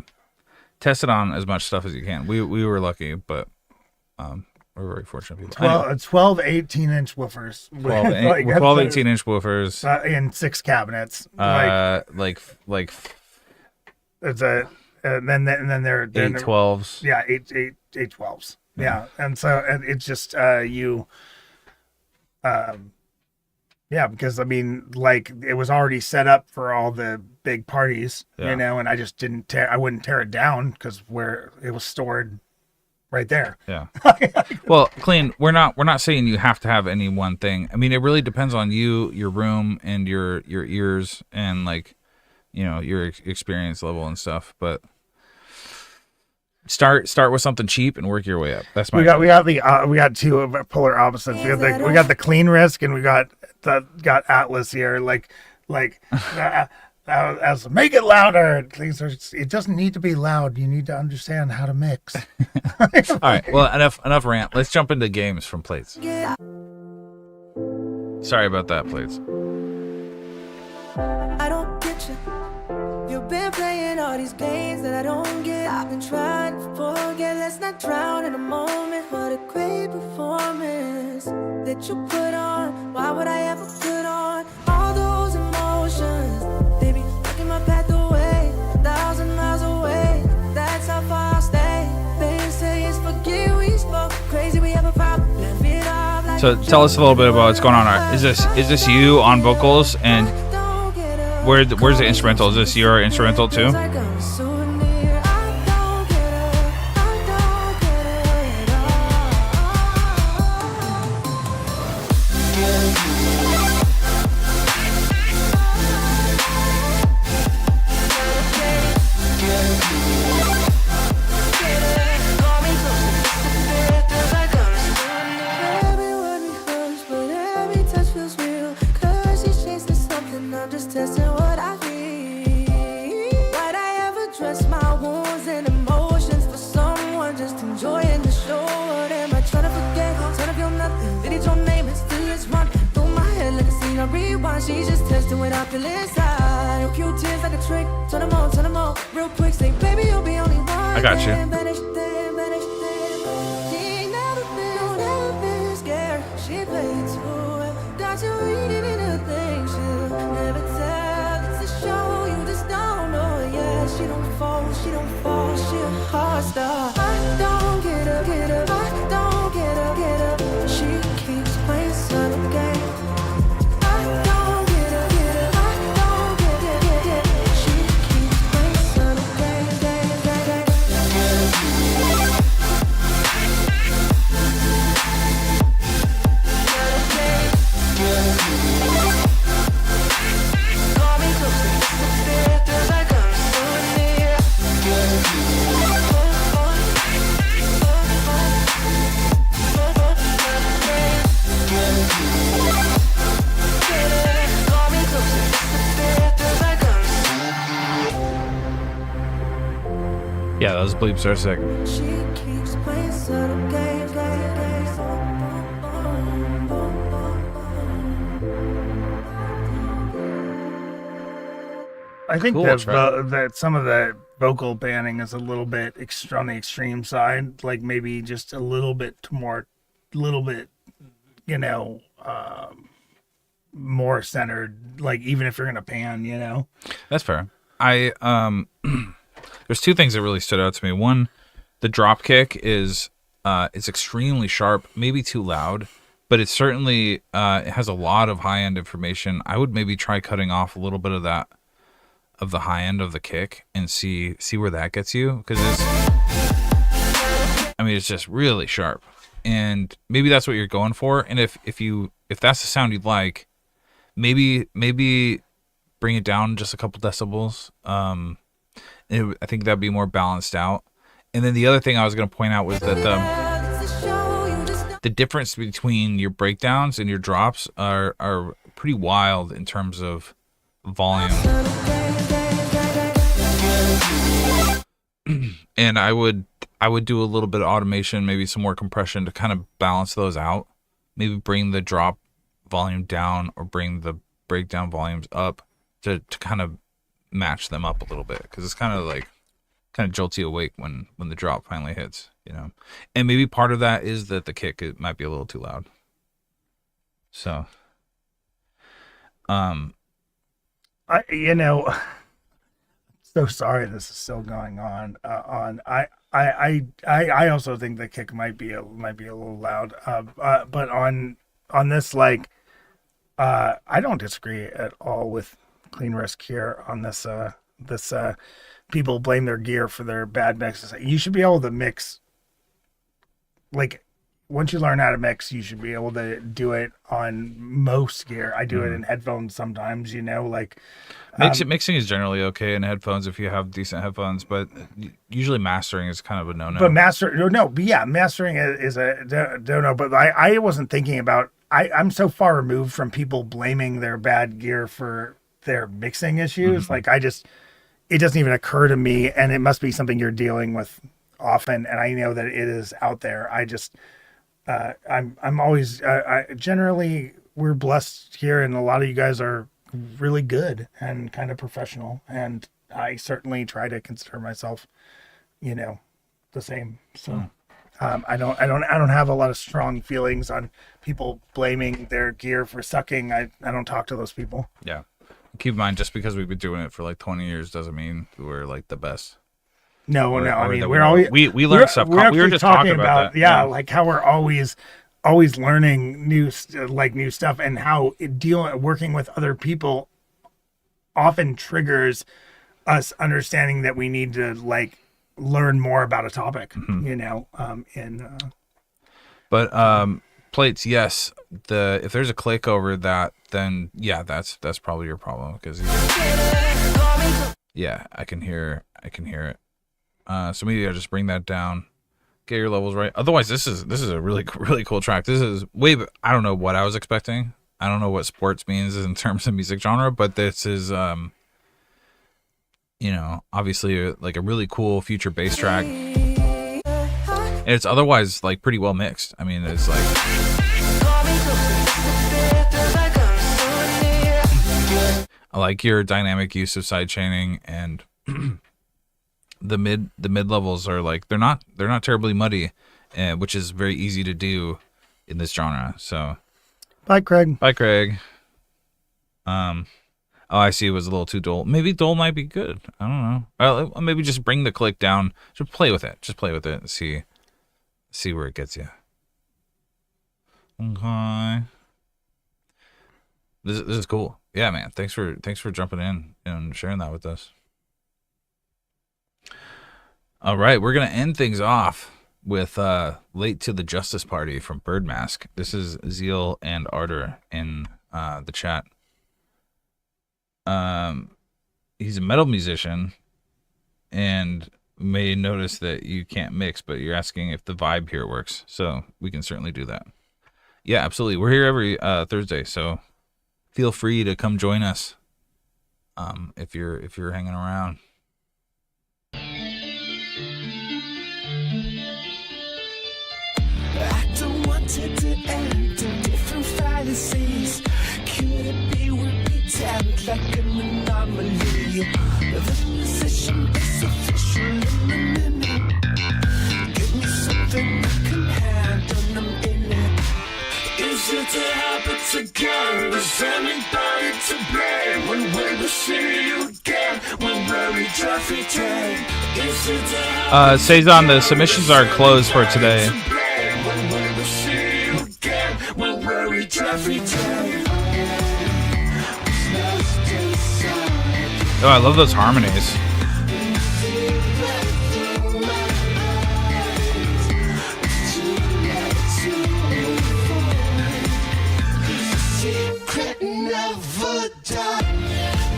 test it on as much stuff as you can. We were lucky, but we're very fortunate people. 12 18-inch woofers. 12 18-inch woofers. In 6 cabinets. Like it's a and then they're 812s. Yeah, 812s. Yeah. And so it's just because I mean, like it was already set up for all the big parties, Yeah. you know, and I just I wouldn't tear it down because where it was stored right there. Yeah. Well, clean. We're not saying you have to have any one thing. I mean, it really depends on you, your room, and your ears, and like, you know, your experience level and stuff. But start with something cheap and work your way up. That's my. We got 2 of polar opposites. We got the clean risk and we got Atlas here. Like as make it louder. It doesn't need to be loud. You need to understand how to mix. All right. Well, enough rant. Let's jump into games from Plates. Sorry about that, Plates. I don't get you. You've been playing all these games that I don't get. I've been trying to forget. Let's not drown in a moment. What a great performance that you put on. Why would I ever put on all those emotions? They be taking my path away, 1,000 miles away. That's how far I'll stay. They say it's forget we spoke. Crazy we have a problem. Left it off like So tell us a little bit about what's going on. Is this you on vocals, and where's the instrumental? Is this your instrumental too? like I'm a souvenir. I don't get it. I don't get it Baby, what we hush, but every touch feels real. 'Cause she's chasing something, I'm just testing what I feel. Why'd I ever dress my wounds and emotions for someone just enjoying the show? What am I trying to forget? Trying to feel nothing. Did it your name and still it's run through my head like a scene on rewind. She's just testing what I feel inside. Your cute tears like a trick. Turn them on, real quick. Say, baby, you'll be only one. I got you. She played too well. Got you reading into things she'll never tell. It's a show, you just don't know. Yeah, she don't fall, she a hard star. I don't get up, I don't get up. She keeps playing subtle game. I don't get up, I don't get up. She keeps playing subtle game. Yeah, those bleeps are sick. She keeps playing subtle game. I think Cool, that Trent. that some of the vocal banning is a little bit on the extreme side. Like maybe just a little bit more, more centered. Like even if you're gonna pan, That's fair. I there's two things that really stood out to me. One, the drop kick is it's extremely sharp, maybe too loud, but it certainly it has a lot of high end information. I would maybe try cutting off a little bit of that, of the high end of the kick, and see where that gets you, because it's just really sharp, and maybe that's what you're going for. And if that's the sound you'd like, maybe bring it down just a couple decibels. I think that'd be more balanced out. And then the other thing I was going to point out was that the difference between your breakdowns and your drops are pretty wild in terms of volume. And I would do a little bit of automation, maybe some more compression to kind of balance those out. Maybe bring the drop volume down or bring the breakdown volumes up to kind of match them up a little bit, because it's kind of jolts you awake when the drop finally hits, And maybe part of that is that the kick, it might be a little too loud. So, so sorry this is still going on. I also think the kick might be a little loud. But on this, I don't disagree at all with Clean Risk here on this. People blame their gear for their bad mixes. You should be able to mix. Once you learn how to mix, you should be able to do it on most gear. I do it in headphones sometimes, mixing is generally okay in headphones if you have decent headphones, but usually mastering is kind of a no-no. But mastering is a no-no. But I wasn't thinking about. I'm so far removed from people blaming their bad gear for their mixing issues. Like it doesn't even occur to me, and it must be something you're dealing with often. And I know that it is out there. I'm always, generally we're blessed here, and a lot of you guys are really good and kind of professional. And I certainly try to consider myself, the same. So I don't have a lot of strong feelings on people blaming their gear for sucking. I don't talk to those people. Yeah. Keep in mind, just because we've been doing it for like 20 years doesn't mean we're like the best. No. I mean, we're always we learn stuff. We were just talking about that. Yeah, like how we're always learning new stuff, and how working with other people often triggers us understanding that we need to like learn more about a topic. But plates, yes. If there's a click over that, then yeah, that's probably your problem, because yeah, I can hear it. So maybe I'll just bring that down, get your levels right. Otherwise, this is a really cool track. This is I don't know what I was expecting. I don't know what sports means in terms of music genre, but this is obviously like a really cool future bass track. And it's otherwise like pretty well mixed. I mean, it's like I like your dynamic use of sidechaining, and the mid levels are like they're not terribly muddy, which is very easy to do in this genre. So bye, Craig. Oh, I see. It was a little too dull. Maybe dull might be good. I don't know. Maybe just bring the click down. Just play with it. And see where it gets you. Okay. This is cool. Yeah, man. Thanks for jumping in and sharing that with us. All right, we're gonna end things off with "Late to the Justice Party" from Birdmask. This is Zeal and Ardor in the chat. He's a metal musician, and may notice that you can't mix, but you're asking if the vibe here works. So we can certainly do that. Yeah, absolutely. We're here every Thursday, so feel free to come join us if you're hanging around. I don't want it to end in different fantasies. Could it be we're pretend like an anomaly? The musician is official in the minute. Give me something I can handle, and I'm in it. Is it a habit again? Is anybody to blame when we see you again? When we're in traffic jam. Is it a Saison, the submissions are closed for today. Oh, I love those harmonies.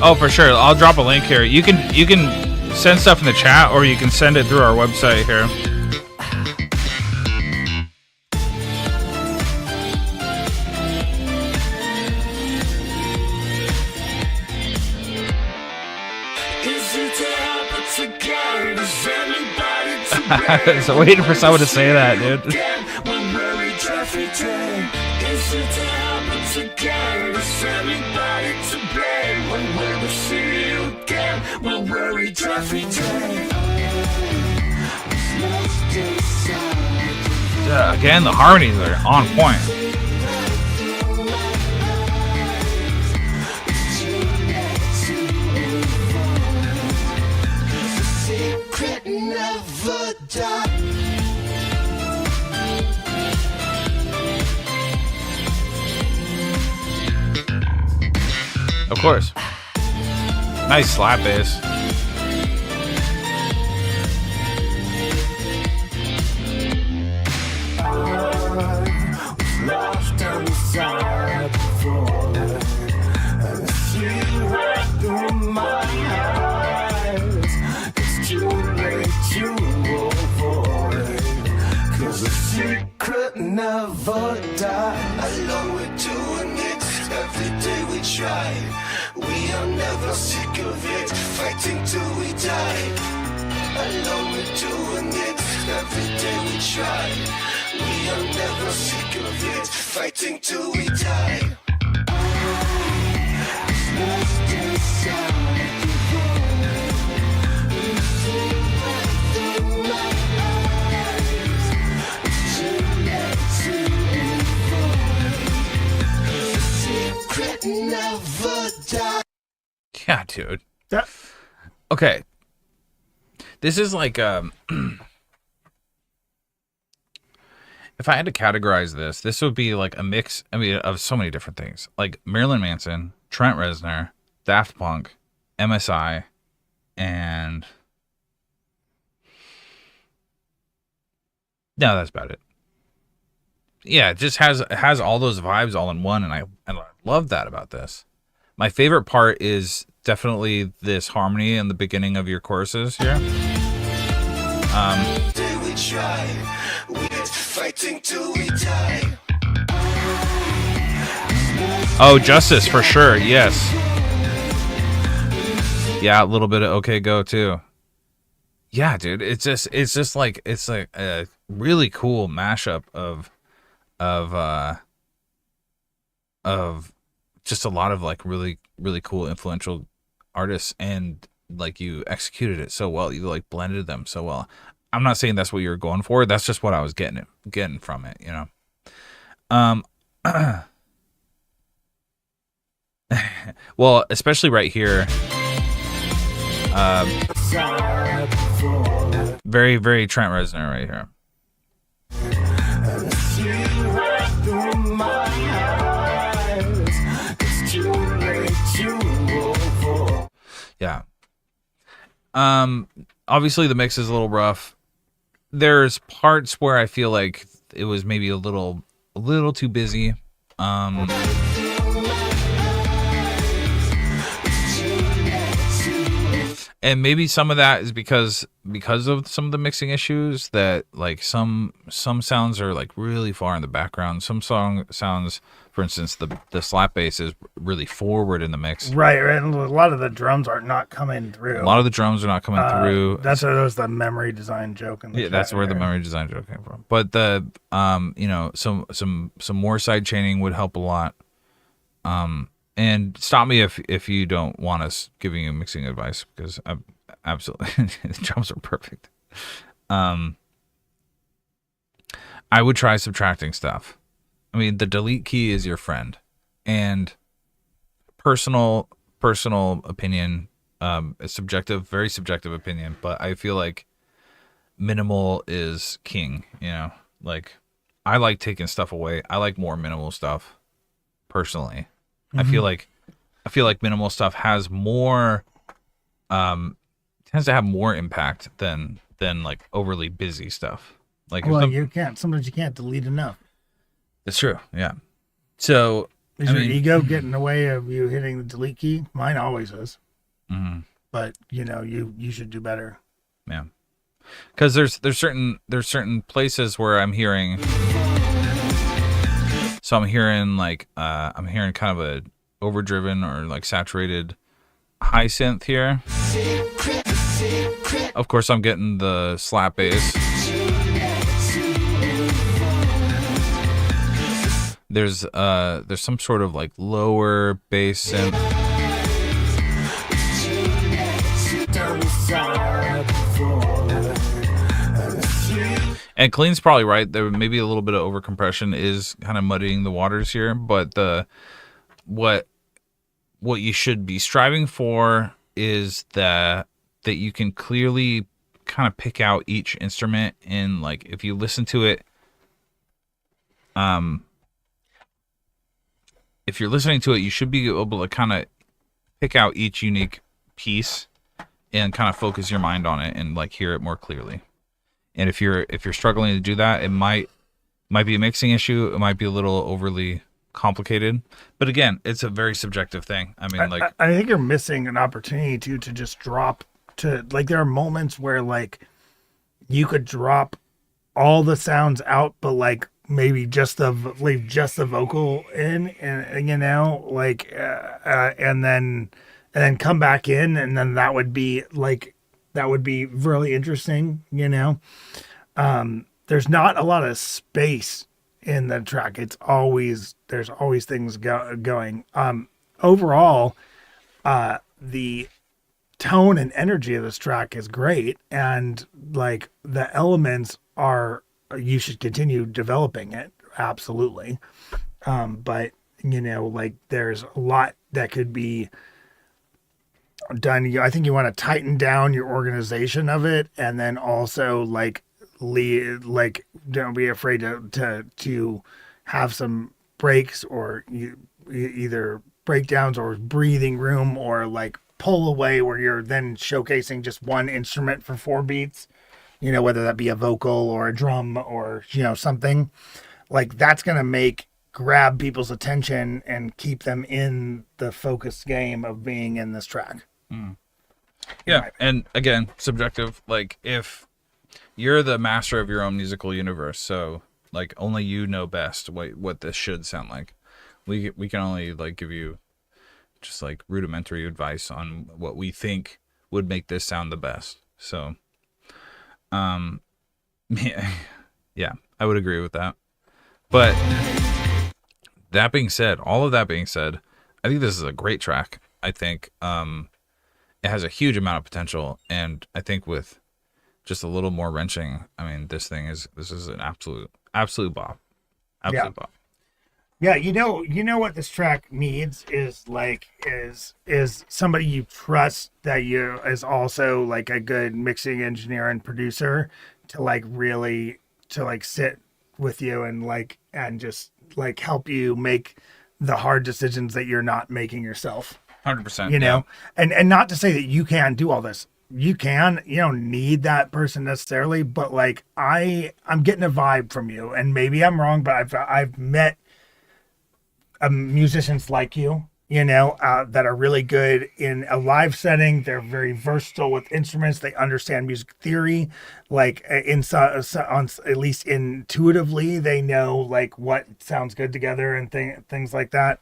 Oh, for sure. I'll drop a link here. You can send stuff in the chat, or you can send it through our website here. So waiting for someone to say that, dude. Again, the harmonies are on point. Of course. Nice slap bass. Never die. I know we're doing it every day we try. We are never never sick of it, fighting till we die. I know we're doing it, every day we try. We are never sick of it, fighting till we die. Never die. Yeah, dude. That, Okay. This is like if I had to categorize this would be like a mix, of so many different things. Like Marilyn Manson, Trent Reznor, Daft Punk, MSI, and no, that's about it. Yeah, it just has all those vibes all in one, and I love that about this. My favorite part is definitely this harmony in the beginning of your choruses here. We try, we're fighting till we die. Oh, Justice for sure, yes. Yeah, a little bit of OK Go too. Yeah, dude, it's just like a really cool mashup of just a lot of like really cool influential artists, and like you executed it so well. You like blended them so well. I'm not saying that's what you were going for. That's just what I was getting from it, you know. Well, especially right here. Very, very Trent Reznor right here. Yeah. Obviously the mix is a little rough. There's parts where I feel like it was maybe a little too busy. And maybe some of that is because of some of the mixing issues, that like some sounds are like really far in the background. Some sounds, for instance, the slap bass is really forward in the mix. right, and a lot of the drums are not coming through. A lot of the drums are not coming through. That's where there's the memory design joke. In the That's where the memory design joke came from. But the some more side chaining would help a lot. And stop me if you don't want us giving you mixing advice, because I'm absolutely the drums are perfect. I would try subtracting stuff. I mean, the delete key is your friend, and personal opinion, subjective, very subjective opinion, but I feel like minimal is king. You know, like I like taking stuff away. I like more minimal stuff personally. I feel like minimal stuff has more tends to have more impact than like overly busy stuff. Like, well, sometimes you can't delete enough. It's true, yeah. So is your ego getting in the way of you hitting the delete key? Mine always is. Mm-hmm. But you should do better. Yeah, because there's certain places where I'm hearing. So I'm hearing kind of a overdriven or like saturated high synth here. Of course, I'm getting the slap bass. There's some sort of like lower bass synth. And Clean's probably right. There may be a little bit of overcompression is kind of muddying the waters here, but what you should be striving for is that you can clearly kind of pick out each instrument, and like if you listen to it, if you're listening to it, you should be able to kind of pick out each unique piece and kind of focus your mind on it and like hear it more clearly. And if you're struggling to do that, it might be a mixing issue. It might be a little overly complicated. But again, it's a very subjective thing. I mean, like I think you're missing an opportunity to just drop to, like, there are moments where like you could drop all the sounds out, but like maybe leave just the vocal in, and and then and then come back in, and then that would be really interesting, you know. There's not a lot of space in the track. There's always things going. Overall, the tone and energy of this track is great, and like the elements are, you should continue developing it, absolutely. But you know, like there's a lot that could be done. I think you want to tighten down your organization of it, and then also like don't be afraid to have some breaks, or either breakdowns or breathing room, or like pull away where you're then showcasing just one instrument for 4 beats, you know, whether that be a vocal or a drum or, you know, something like that's going to grab people's attention and keep them in the focused game of being in this track. Yeah. And again, subjective, like if you're the master of your own musical universe, so like only you know best what this should sound like. We can only like give you just like rudimentary advice on what we think would make this sound the best. So, yeah, I would agree with that. But that being said, all of that being said, I think this is a great track. I think it has a huge amount of potential, and I think with just a little more wrenching, I mean, this is an absolute bop. Absolute bop. Yeah, you know what this track needs is somebody you trust that is also like a good mixing engineer and producer to like really to like sit with you and just like help you make the hard decisions that you're not making yourself. 100%. You know, and not to say that you can't do all this. You don't need that person necessarily, but like I'm getting a vibe from you, and maybe I'm wrong, but I've met musicians like you, you know, that are really good in a live setting. They're very versatile with instruments. They understand music theory, like at least intuitively, they know like what sounds good together and things like that.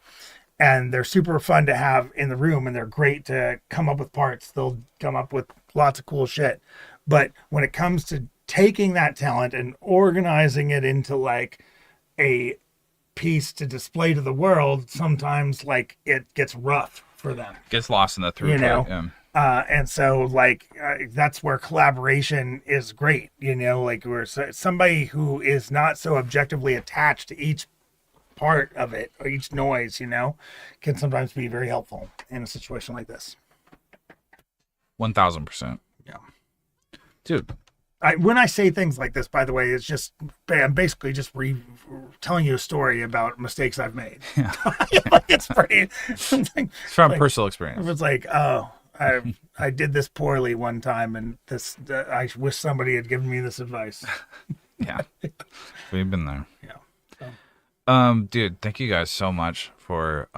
And they're super fun to have in the room, and they're great to come up with parts. They'll come up with lots of cool shit. But when it comes to taking that talent and organizing it into like a piece to display to the world, sometimes like it gets rough for them. Gets lost in the throughput. You know? Yeah. And so like that's where collaboration is great. You know, like where somebody who is not so objectively attached to each part of it or each noise, you know, can sometimes be very helpful in a situation like this. 1000%. Yeah, dude. When I say things like this, by the way, it's just I'm basically just telling you a story about mistakes I've made. Yeah. Like it's pretty. It's from like, personal experience. It's like, oh, I did this poorly one time, and I wish somebody had given me this advice. Yeah, we've been there. Yeah. Dude, thank you guys so much for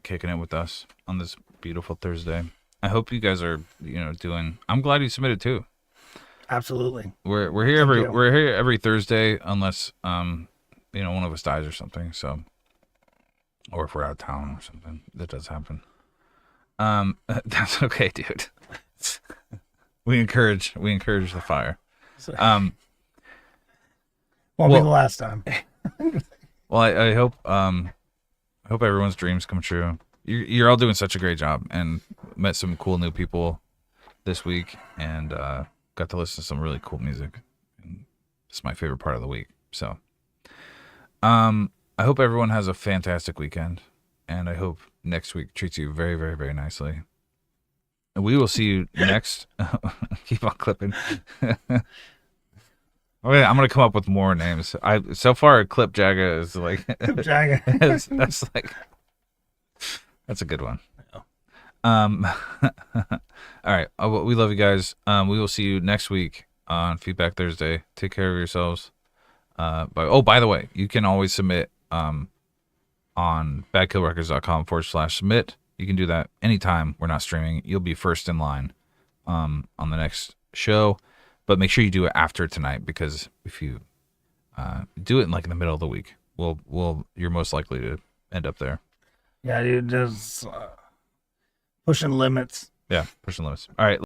kicking it with us on this beautiful Thursday. I hope you guys are, you know, doing. I'm glad you submitted too. Absolutely. We're here every Thursday, unless you know, one of us dies or something. So, or if we're out of town or something, that does happen. That's okay, dude. we encourage the fire. Won't be the last time. Well, I hope everyone's dreams come true. You're all doing such a great job, and met some cool new people this week, and got to listen to some really cool music. And it's my favorite part of the week. So, I hope everyone has a fantastic weekend, and I hope next week treats you very, very, very nicely. And we will see you next. Keep on clipping. Okay, I'm gonna come up with more names. So far Clip Jaga is like that's a good one. All right, we love you guys. We will see you next week on Feedback Thursday. Take care of yourselves. By the way, you can always submit on badkillrecords.com/submit. You can do that anytime we're not streaming. You'll be first in line on the next show. But make sure you do it after tonight, because if you do it in the middle of the week, you're most likely to end up there. Yeah, dude, just pushing limits. Yeah, pushing limits. All right.